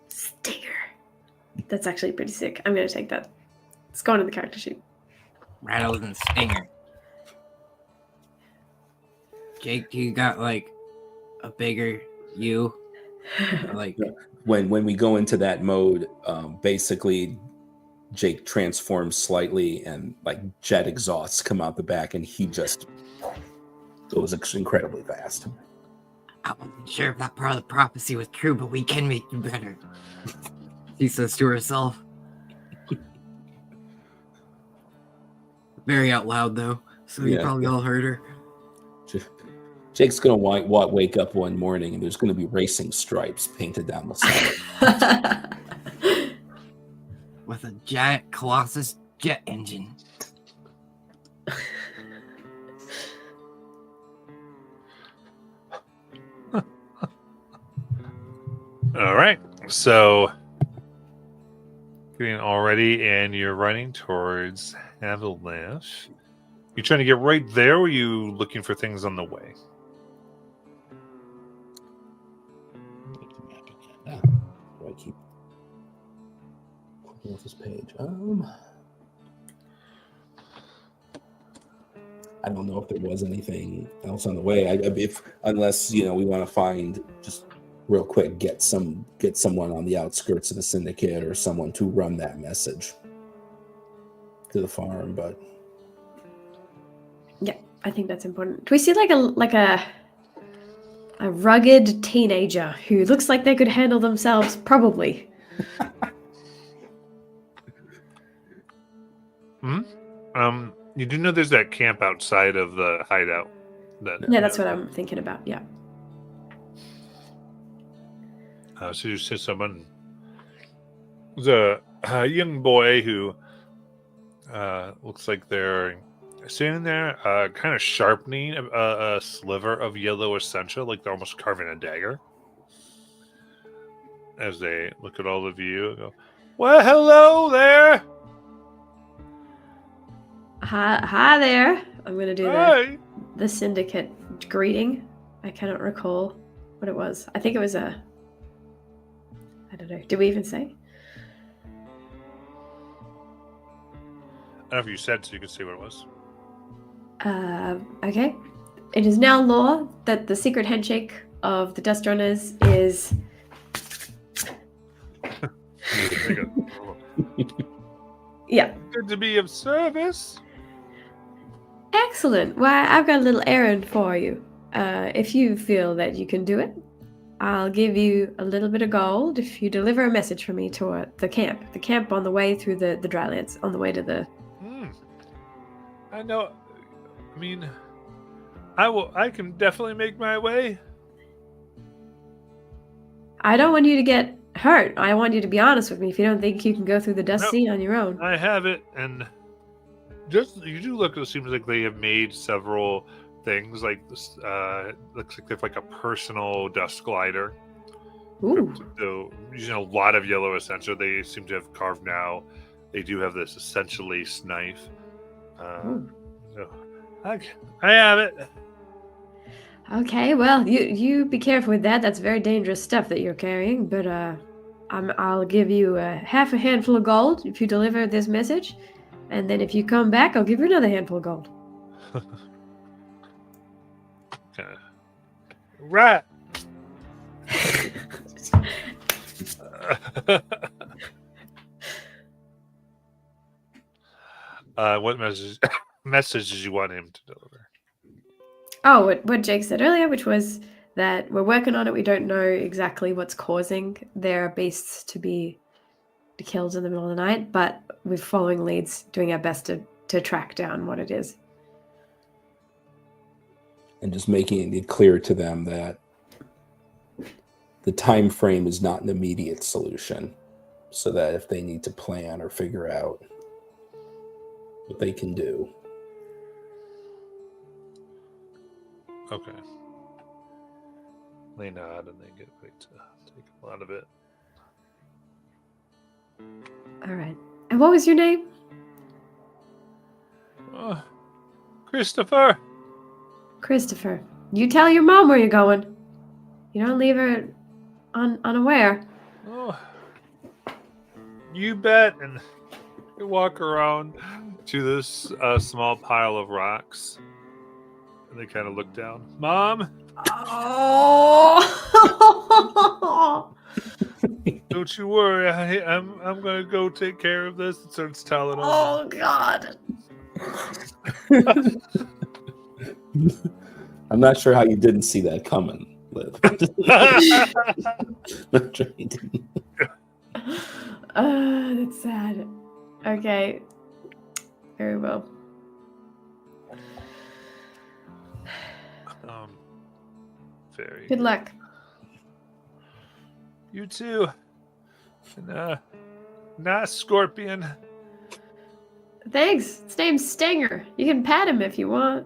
Stinger. That's actually pretty sick. I'm going to take that. It's going in the character sheet. Rattles and Stinger. Jake, you got like a bigger you? Or, like, When we go into that mode, basically Jake transforms slightly and like jet exhausts come out the back and he just goes incredibly fast. I wasn't sure if that part of the prophecy was true, but we can make you better. She says to herself. Very out loud, though, so you Yeah. probably all heard her. Jake's gonna wake up one morning and there's gonna be racing stripes painted down the side. With a giant Colossus jet engine. All right. So getting all ready, and you're running towards Havilash. You trying to get right there, or are you looking for things on the way? Do I keep clicking off this page? I don't know if there was anything else on the way. Unless we want to find just real quick, get someone on the outskirts of the syndicate or someone to run that message to the farm. But Yeah, I think that's important. Do we see like a rugged teenager who looks like they could handle themselves? Probably. You do know there's that camp outside of the hideout. Yeah, that's what I'm thinking about. Yeah. So you see someone. There's a young boy who looks like they're standing there, kind of sharpening a sliver of yellow essentia, like they're almost carving a dagger. As they look at all of you and go, "Well, hello there." Hi there. I'm gonna do Hi. the syndicate greeting. I cannot recall what it was. I think it was I don't know. Did we even say? I don't know if you said so you could see what it was. Okay. It is now law that the secret handshake of the Dust Runners is. There you go. Yeah. Good to be of service. Excellent. Why, I've got a little errand for you. If you feel that you can do it, I'll give you a little bit of gold if you deliver a message for me to the camp on the way through the drylands, on the way to the... I know. I mean, I can definitely make my way. I don't want you to get hurt. I want you to be honest with me if you don't think you can go through the dust Nope. sea on your own. I have it, and just you do look. It seems like they have made several things. Like this, looks like they have like a personal dust glider. Ooh. So using a lot of yellow essential, they seem to have carved now. They do have this essential lace knife. So I have it. Okay, well, you be careful with that. That's very dangerous stuff that you're carrying. But I'll give you half a handful of gold if you deliver this message, and then if you come back, I'll give you another handful of gold. Right. What message? message did you want him to deliver? Oh, what Jake said earlier, which was that we're working on it. We don't know exactly what's causing their beasts to be killed in the middle of the night, but we're following leads, doing our best to track down what it is. And just making it clear to them that the time frame is not an immediate solution, so that if they need to plan or figure out what they can do. Okay. They nod and they get ready to take a lot of it. All right. And what was your name? Oh, Christopher. Christopher. You tell your mom where you're going. You don't leave her unaware. Oh, you bet. And you walk around to this small pile of rocks. And they kind of look down. Mom, Oh. don't you worry. I'm gonna go take care of this. And starts telling them. Oh God. I'm not sure how you didn't see that coming, Liv. Not sure you didn't. That's sad. Okay. Very well. Very Good luck. You too. And, nice scorpion. Thanks. His name's Stinger. You can pat him if you want.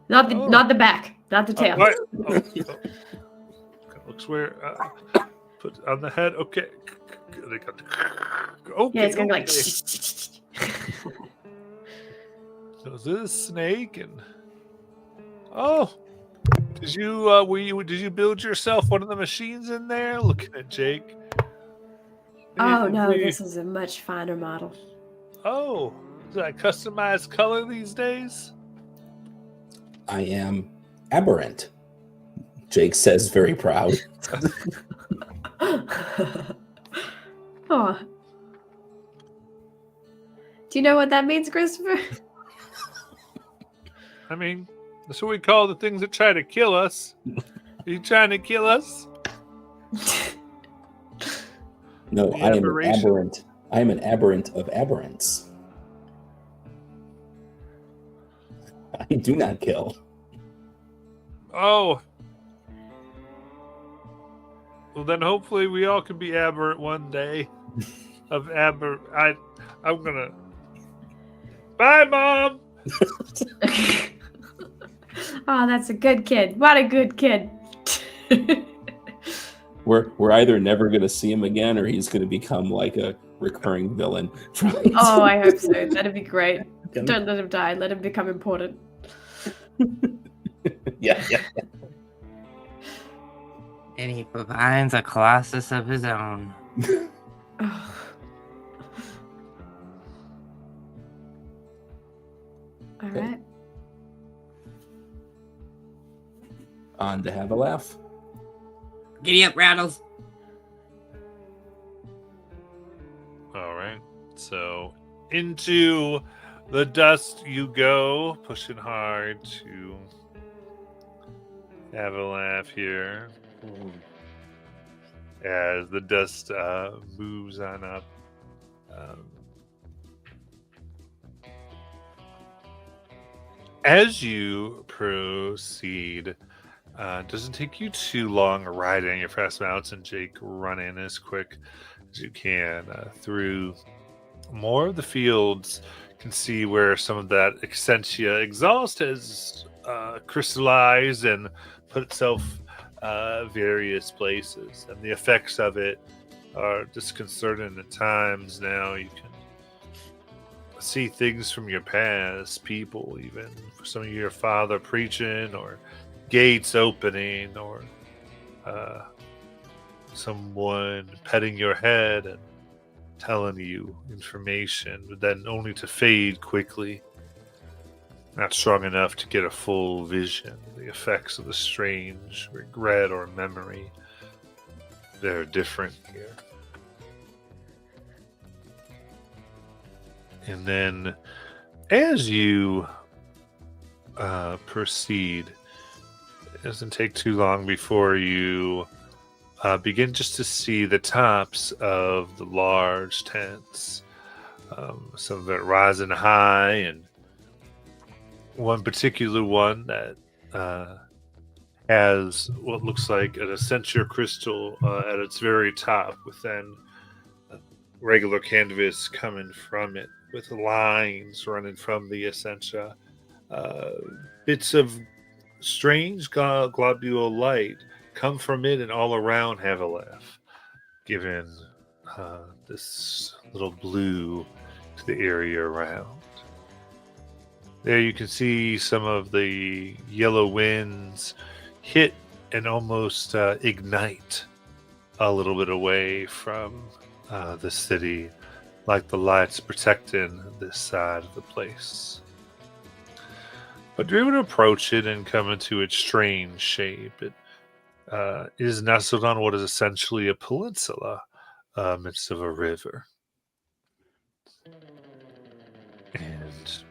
Not the Oh. not the back, not the tail. Right. Oh. Looks where. Put on the head. Okay. They got. Okay. Yeah, it's gonna be like. So this is Snake and. Oh. Did you did you build yourself one of the machines in there? Looking at Jake. Oh no, this is a much finer model. Oh, is that customized color these days? I am aberrant, Jake says, very proud. Oh. Do you know what that means, Christopher? I mean, that's what we call the things that try to kill us. Are you trying to kill us? No, The I am an aberration? aberrant. I am an aberrant of aberrants. I do not kill. Oh. Well, then hopefully we all can be aberrant one day. I'm gonna. Bye, Mom. Oh, that's a good kid. What a good kid. We're either never going to see him again, or he's going to become like a recurring villain. Oh, I hope so. That'd be great. Don't let him die. Let him become important. yeah. And he provides a colossus of his own. Oh. All Okay. right. On to have a laugh. Giddy up, Rattles. All right. So into the dust you go, pushing hard to have a laugh here as the dust moves on up. As you proceed, it doesn't take you too long riding your fast mounts, and Jake running as quick as you can through more of the fields. You can see where some of that Excentia exhaust has crystallized and put itself various places, and the effects of it are disconcerting at times. Now you can see things from your past, people, even for some of your father preaching, or gates opening, or someone petting your head and telling you information, but then only to fade quickly. Not strong enough to get a full vision. The effects of the strange regret or memory, they're different here. And then as you proceed, it doesn't take too long before you begin just to see the tops of the large tents. Some of it rising high, and one particular one that has what looks like an Essentia crystal at its very top, with then regular canvas coming from it, with lines running from the Essentia. Bits of strange globule light come from it and all around Havilath, giving this little blue to the area around. There you can see some of the yellow winds hit and almost ignite a little bit away from the city, like the lights protecting this side of the place. But you're able to approach it and come into its strange shape. It is nestled on what is essentially a peninsula midst of a river. And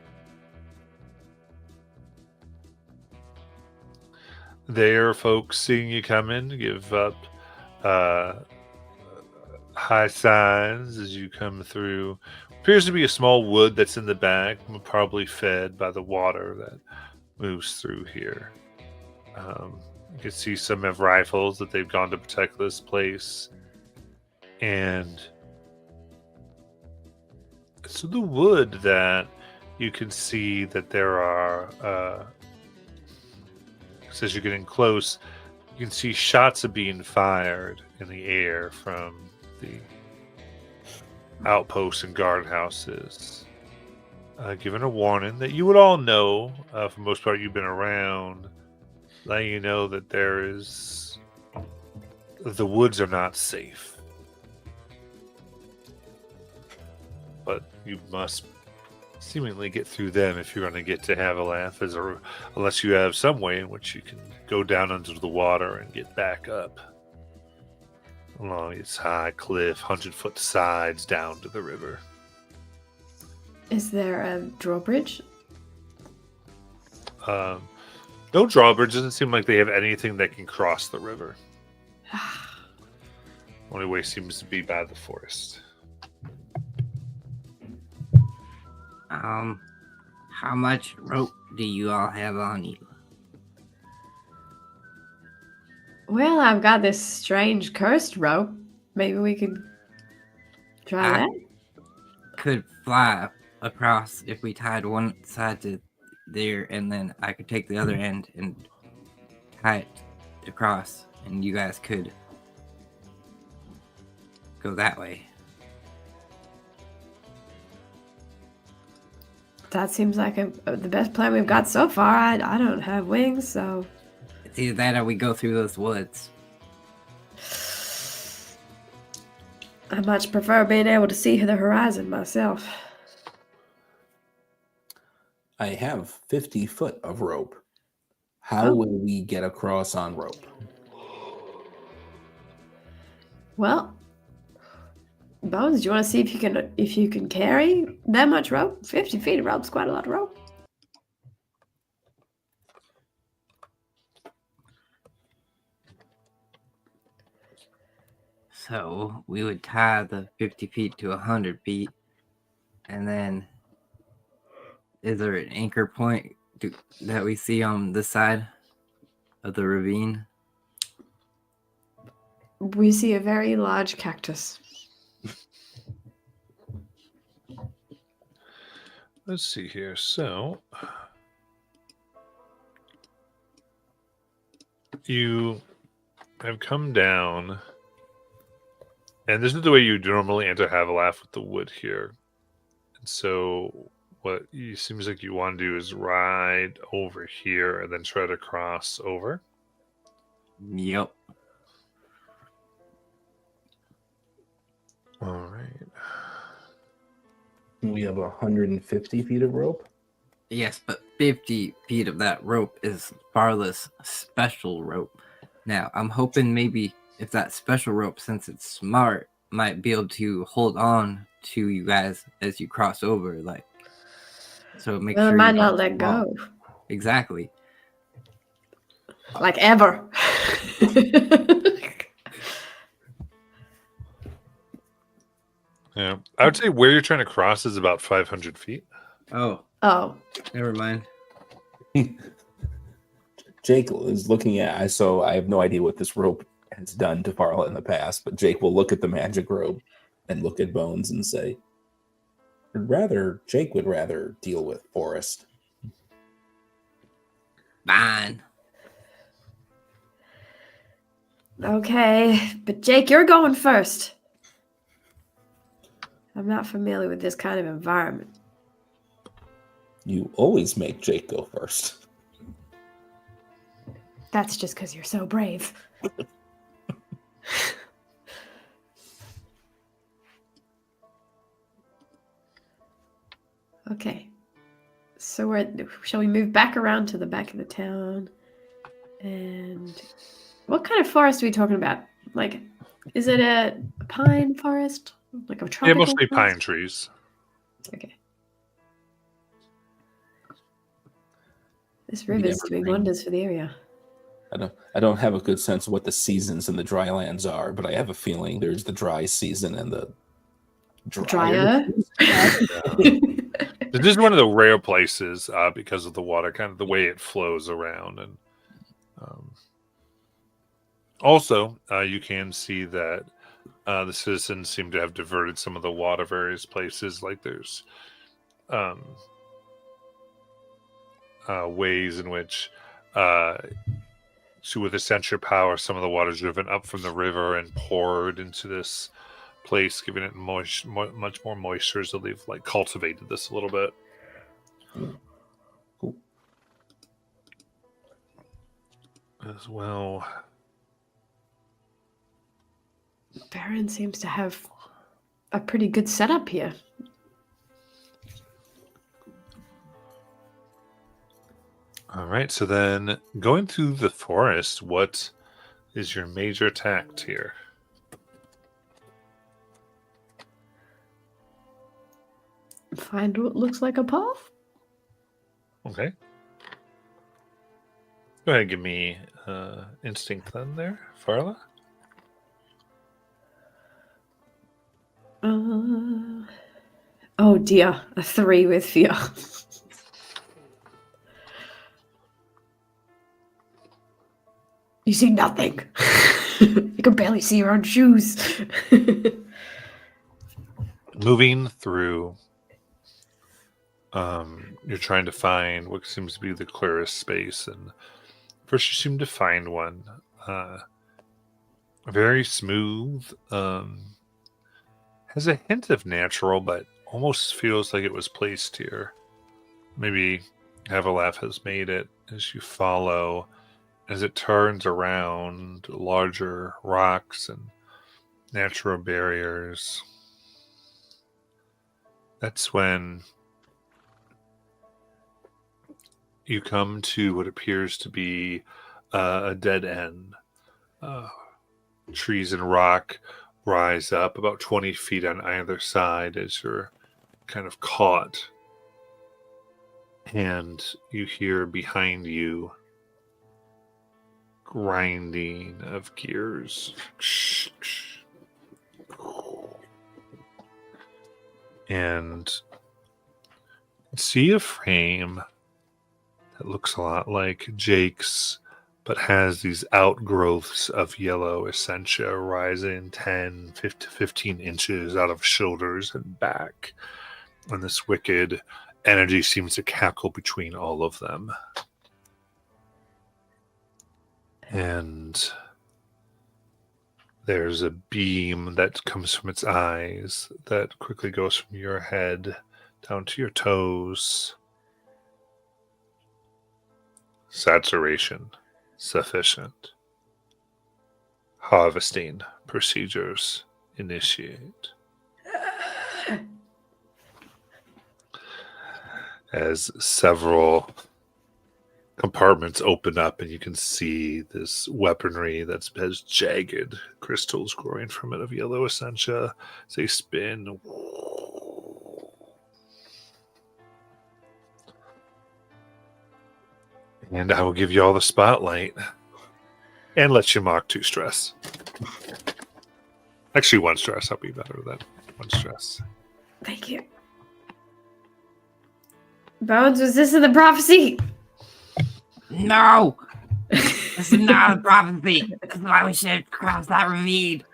there, folks seeing you come in give up high signs as you come through. Appears to be a small wood that's in the back, probably fed by the water that moves through here. You can see some have rifles that they've gone to protect this place. And so the wood that you can see that there are, as you're getting close, you can see shots are being fired in the air from the outposts and guardhouses, giving a warning that you would all know. For the most part, you've been around, letting you know that the woods are not safe. But you must seemingly get through them if you're going to get to Havilath, unless you have some way in which you can go down under the water and get back up along its high cliff, 100-foot sides down to the river. Is there a drawbridge? No drawbridge. Doesn't seem like they have anything that can cross the river. Only way seems to be by the forest. How much rope do you all have on you? Well, I've got this strange cursed rope. Maybe we could try that. Could fly across if we tied one side to there, and then I could take the other end and tie it across, and you guys could go that way. That seems like the best plan we've got so far. I don't have wings, so... It's either that or we go through those woods. I much prefer being able to see the horizon myself. I have 50 foot of rope. How will we get across on rope? Well, Bones, do you want to see if you can carry that much rope? 50 feet of rope's quite a lot of rope. So we would tie the 50 feet to 100 feet, and then is there an anchor point that we see on this side of the ravine? We see a very large cactus. Let's see here. So you have come down, and this is the way you normally enter Havilath with the wood here. And so what it seems like you want to do is ride over here and then try to cross over. Yep. All right. We have 150 feet of rope. Yes, but 50 feet of that rope is Farless special rope. Now, I'm hoping maybe if that special rope, since it's smart, might be able to hold on to you guys as you cross over, like, so make Well, sure it might you not don't let fall. go. Exactly. Like ever. Yeah, I would say where you're trying to cross is about 500 feet. Oh, Oh, never mind. Jake is looking at. So I have no idea what this rope has done to Farla in the past, but Jake will look at the magic rope and look at Bones and say, Jake would rather deal with Forest. Fine. okay. But Jake, you're going first. I'm not familiar with this kind of environment. You always make Jake go first. That's just because you're so brave. Okay. So shall we move back around to the back of the town? And what kind of forest are we talking about? Like, is it a pine forest? Like a tropical Yeah, mostly forest? pine trees. Okay. This river's doing evergreen. wonders for the area. I don't have a good sense of what the seasons in the dry lands are, but I have a feeling there's the dry season and the Drier? This is one of the rare places because of the water, kind of the way it flows around, and also you can see that the citizens seem to have diverted some of the water various places. Like there's ways in which, with Essentia power, some of the water is driven up from the river and poured into this place, giving it much more moisture. So they've like cultivated this a little bit. Cool. As well. Baron seems to have a pretty good setup here. All right, so then going through the forest, what is your major attack here? Find what looks like a path. Okay. Go ahead and give me instinct then there, Farla. Oh dear, a 3 with fear. You see nothing. You can barely see your own shoes. Moving through, you're trying to find what seems to be the clearest space, and first you seem to find one. Very smooth, has a hint of natural, but almost feels like it was placed here. Maybe Avalaf has made it as you follow. As it turns around, larger rocks and natural barriers. That's when you come to what appears to be a dead end. Trees and rock rise up about 20 feet on either side as you're kind of caught. And you hear behind you grinding of gears. And see a frame that looks a lot like Jake's, but has these outgrowths of yellow essentia rising 10 to 15 inches out of shoulders and back. And this wicked energy seems to cackle between all of them. And there's a beam that comes from its eyes that quickly goes from your head down to your toes. Saturation sufficient. Harvesting procedures initiate. As several compartments open up and you can see this weaponry that has jagged crystals growing from it of yellow essentia as they spin. And I will give you all the spotlight. And let you mark 2 stress. Actually, 1 stress. I'll be better than 1 stress. Thank you. Bones, was this in the prophecy? No! This is not a prophecy. This is why we should cross that ravine.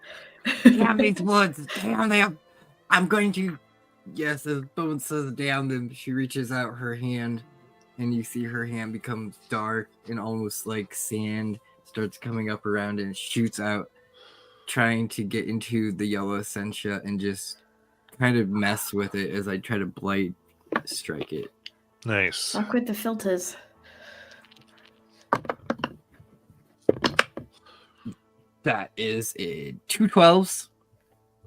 Damn these woods. Damn them. I'm going to... Yes, as Bones says damn them, she reaches out her hand, and you see her hand becomes dark and almost like sand starts coming up around and shoots out, trying to get into the yellow essentia and just kind of mess with it as I try to blight strike it. Nice. Fuck with the filters. That is a 2 12s.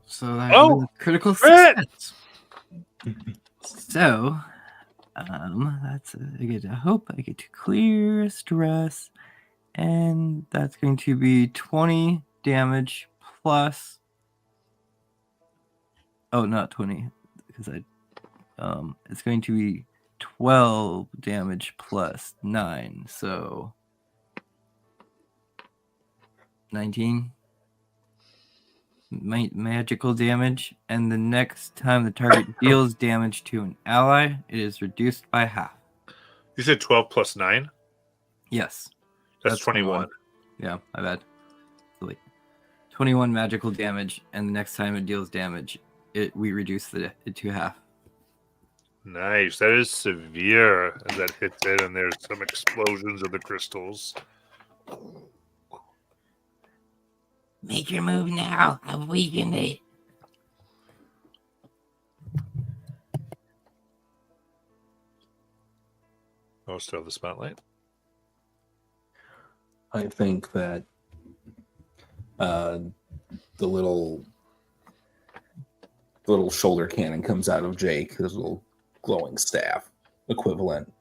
So that Oh, is a critical crit! success. So, I get to hope I get to clear stress, and that's going to be 20 damage plus. Oh, not 20, because it's going to be 12 damage plus 9, so 19 magical damage, and the next time the target deals damage to an ally, it is reduced by half. You said 12 plus 9? Yes. That's 21. Yeah, my bad. So wait. 21 magical damage, and the next time it deals damage, we reduce it to half. Nice. That is severe as that hits it, and there's some explosions of the crystals. Make your move now. I've weakened it. Oh, still have the spotlight. I think that the little shoulder cannon comes out of Jake, his little glowing staff equivalent,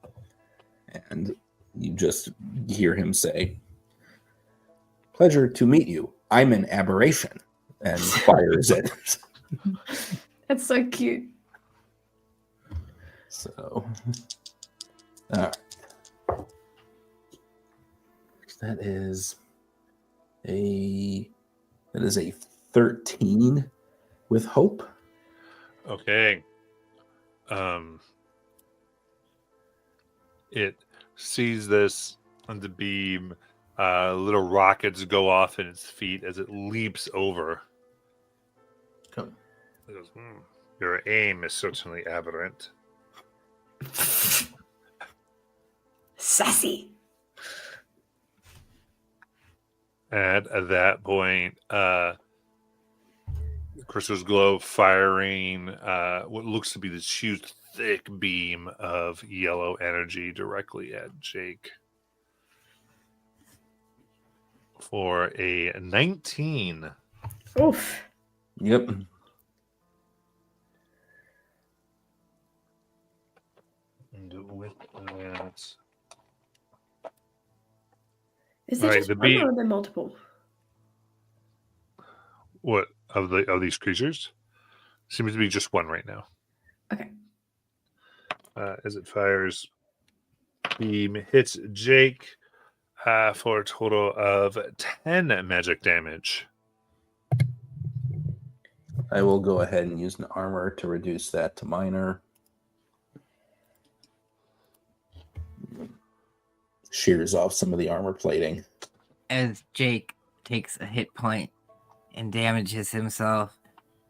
and you just hear him say, "Pleasure to meet you. I'm an aberration," and fires it. That's so cute. So, all right. That is a 13 with hope. Okay. It sees this on the beam. Little rockets go off in its feet as it leaps over. Come. It goes, Your aim is certainly aberrant. Sassy. And at that point, crystals glow, firing what looks to be this huge, thick beam of yellow energy directly at Jake. For a 19. Oof. Yep. And with that, Is there Right, just the one beam- or are there multiple? what of these creatures? Seems to be just one right now. Okay. As it fires, beam hits Jake for a total of 10 magic damage. I will go ahead and use an armor to reduce that to minor. Shears off some of the armor plating. As Jake takes a hit point and damages himself,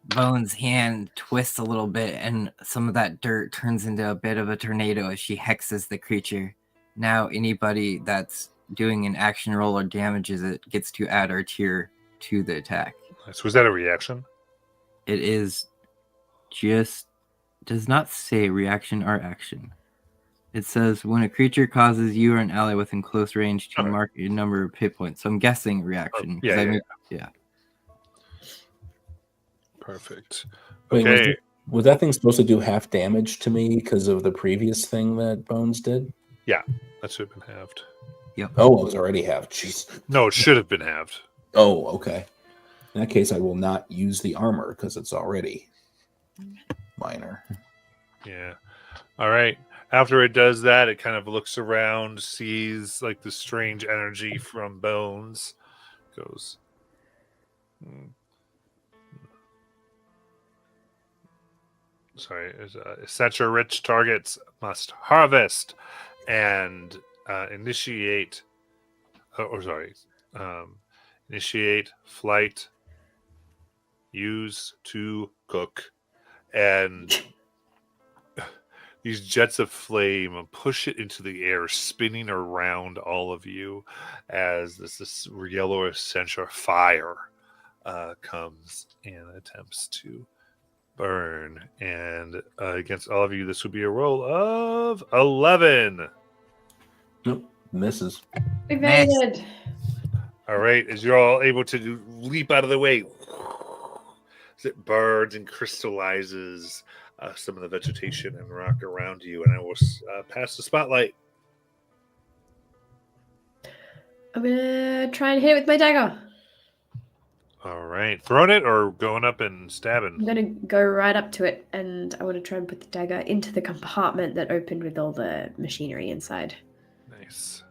Bones' hand twists a little bit, and some of that dirt turns into a bit of a tornado as she hexes the creature. Now, anybody that's doing an action roll or damages it gets to add our tier to the attack. So was that a reaction? It is just does not say reaction or action. It says when a creature causes you or an ally within close range to Okay. mark a number of hit points. So I'm guessing reaction. 'cause Yeah. I Perfect. Wait, Okay. was that thing supposed to do half damage to me because of the previous thing that Bones did? That should have been halved. Oh, it was already half. Jeez. No, it should have been halved. Oh, okay. In that case, I will not use the armor because it's already minor. Yeah. All right. After it does that, it kind of looks around, sees like the strange energy from Bones, goes, sorry, Essentia-rich targets must harvest and initiate, initiate flight, use to cook, and these jets of flame push it into the air, spinning around all of you as this yellow Essentia fire comes and attempts to burn. And against all of you, this would be a roll of 11. Nope, misses. Evaded. All right, as you're all able to leap out of the way, as it burns and crystallizes some of the vegetation and rock around you, and I will pass the spotlight. I'm gonna try and hit it with my dagger. All right, throwing it or going up and stabbing? I'm gonna go right up to it, and I want to try and put the dagger into the compartment that opened with all the machinery inside. Nice.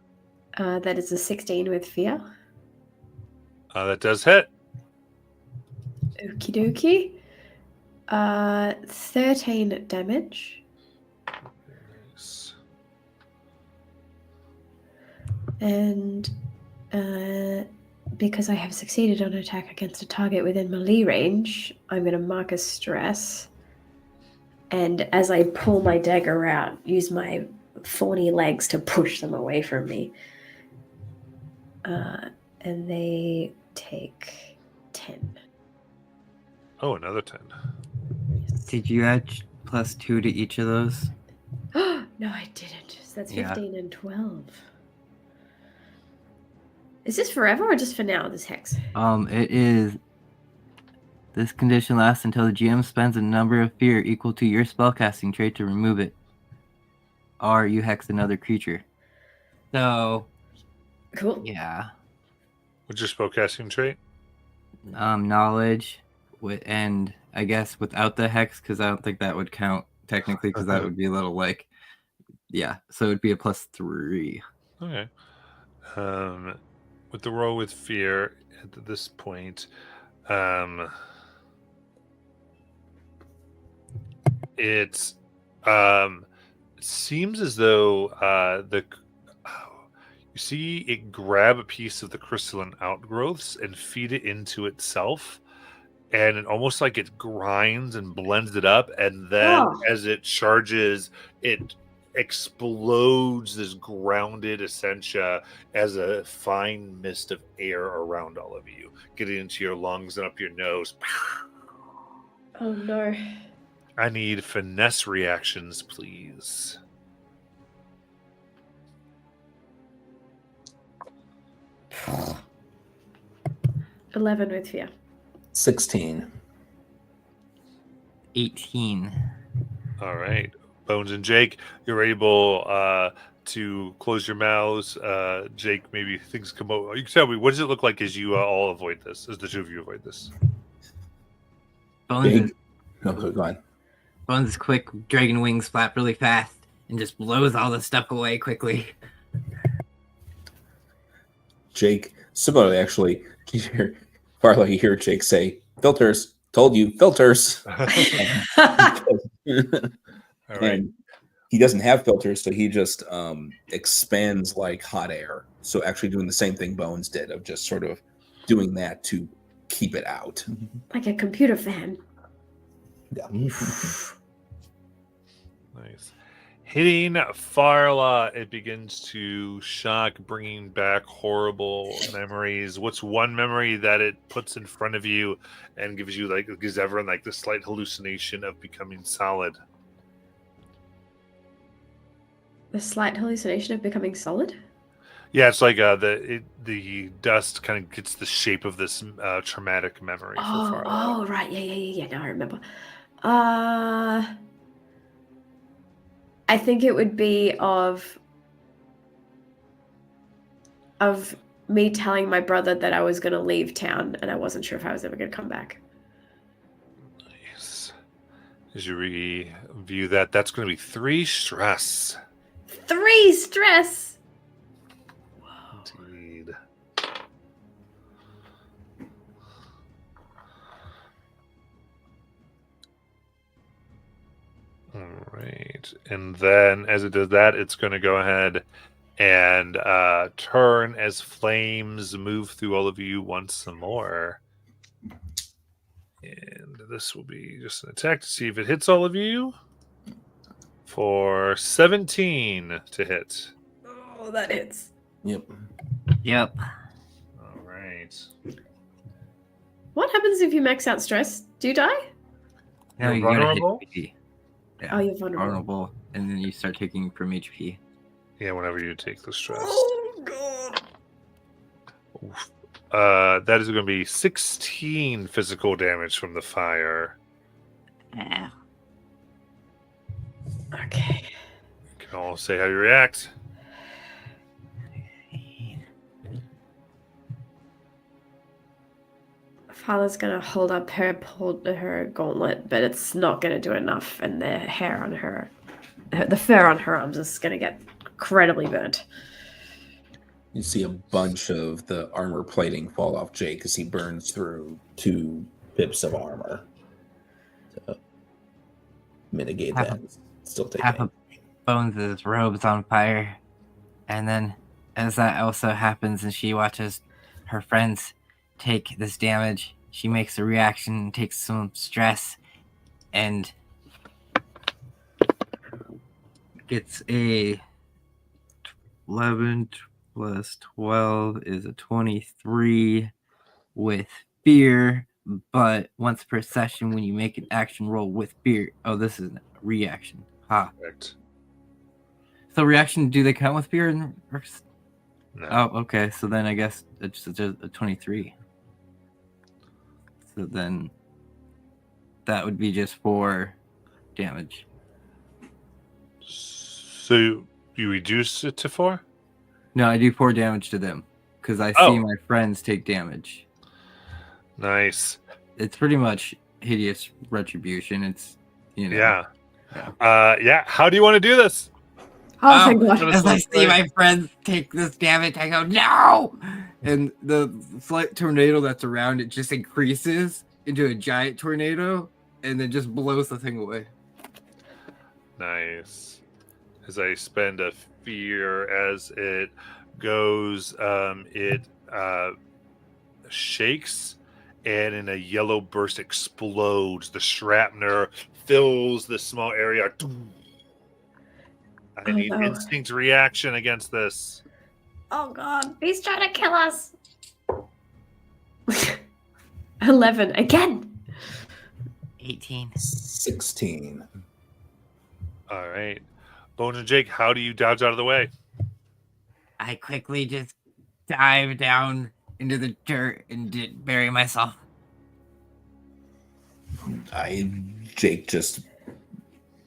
That is a 16 with fear. That does hit. Okie dokie. 13 damage. Nice. And because I have succeeded on an attack against a target within melee range, I'm going to mark a stress. And as I pull my dagger out, use my thorny legs to push them away from me. And they take 10. Oh, another 10. Did you add +2 to each of those? No, I didn't. So that's Yeah. 15 and 12. Is this forever or just for now, this hex? It is. This condition lasts until the GM spends a number of fear equal to your spellcasting trait to remove it, or you hex another creature. So, Cool. yeah, What's your spellcasting trait? knowledge, and I guess without the hex, because I don't think that would count technically, because that would be a little like, yeah. So it'd be a +3. Okay. With the roll with fear at this point, it seems as though you see it grab a piece of the crystalline outgrowths and feed it into itself, and it almost like it grinds and blends it up, and then as it charges, it explodes this grounded Essentia as a fine mist of air around all of you, getting into your lungs and up your nose. Oh no. I need finesse reactions, please. Oh. 11 with fear. 16. 18. All right. Bones and Jake, you're able to close your mouths. Jake, maybe things come over. You can tell me, what does it look like as you all avoid this, as the two of you avoid this? Bones, No, go on. Bones is quick, dragon wings flap really fast, and just blows all the stuff away quickly. Jake, similarly, actually, Farley, you hear Jake say, "Filters, told you, filters." All right. And he doesn't have filters, so he just expands like hot air. So actually doing the same thing Bones did, of just sort of doing that to keep it out. Like a computer fan. Yeah. Nice. Hitting Farla, it begins to shock, bringing back horrible memories. What's one memory that it puts in front of you and gives you, like, gives everyone like the slight hallucination of becoming solid? The slight hallucination of becoming solid? Yeah, it's like the dust kind of gets the shape of this traumatic memory for Farla. Oh, right. Yeah. Now I remember. I think it would be of me telling my brother that I was going to leave town and I wasn't sure if I was ever going to come back. Nice. As you review that, that's going to be 3 stress. 3 stress. Indeed. All right. And then as it does that, it's going to go ahead and turn as flames move through all of you once more. And this will be just an attack to see if it hits all of you for 17 to hit. Oh, that hits. Yep. Yep. All right. What happens if you max out stress? Do you die? No, You're you gotta hit vulnerable? HP. Yeah. Oh, you're vulnerable. Vulnerable, and then you start taking from HP. Yeah, whenever you take the stress. Oh, God. That is going to be 16 physical damage from the fire. Yeah. Okay. You can all say how you react. Father's gonna hold up her gauntlet, but it's not gonna do enough, and the hair on the fur on her arms is gonna get incredibly burnt. You see a bunch of the armor plating fall off Jake as he burns through 2 pips of armor to mitigate Half that. Still take Half it. of Bones' robe's on fire. And then, as that also happens, and she watches her friends take this damage, she makes a reaction, takes some stress, and gets a 11 plus 12 is a 23 with fear, but once per session when you make an action roll with fear. Oh, this is a reaction. Ha. Correct. So reaction, do they count with fear? No. Oh, okay. So then I guess it's just a 23. So then that would be just 4 damage. So you reduce it to 4? No, I do 4 damage to them because I Oh. see my friends take damage. Nice. It's pretty much hideous retribution. It's, you know. Yeah. Yeah. Yeah. How do you want to do this? Oh, thank God. As I see my friends take this damage, I go, no! And the slight tornado that's around it just increases into a giant tornado and then just blows the thing away. Nice. As I spend a fear as it goes, it shakes and in a yellow burst explodes. The shrapnel fills the small area. I need no. instinct reaction against this. Oh, God. He's trying to kill us. 11 again. 18. 16. All right. Bones and Jake, how do you dodge out of the way? I quickly just dive down into the dirt and bury myself. Jake just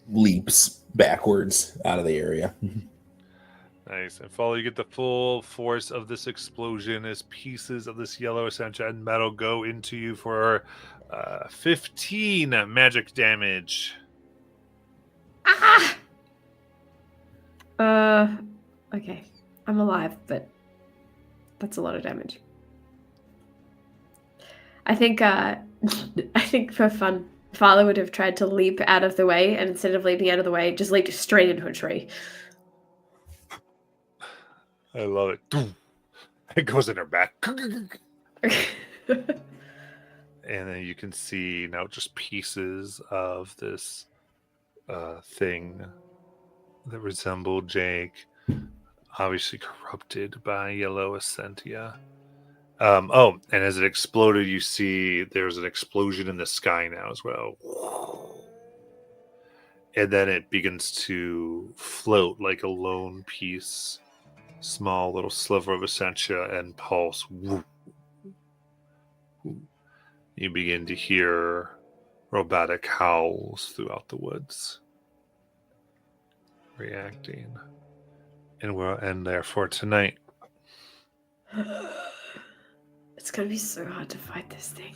leaps backwards out of the area. Nice. And follow, you get the full force of this explosion as pieces of this yellow essentia and metal go into you for 15 magic damage. Ah! Okay. I'm alive, but that's a lot of damage. I think for fun, Father would have tried to leap out of the way, and instead of leaping out of the way, just leaped straight into a tree. I love it. It goes in her back. And then you can see now just pieces of this thing that resembled Jake, obviously corrupted by yellow essentia. And as it exploded, you see there's an explosion in the sky now as well. And then it begins to float like a lone piece, small little sliver of essentia, and pulse. You begin to hear robotic howls throughout the woods, reacting. And we'll end there for tonight. It's gonna be so hard to fight this thing.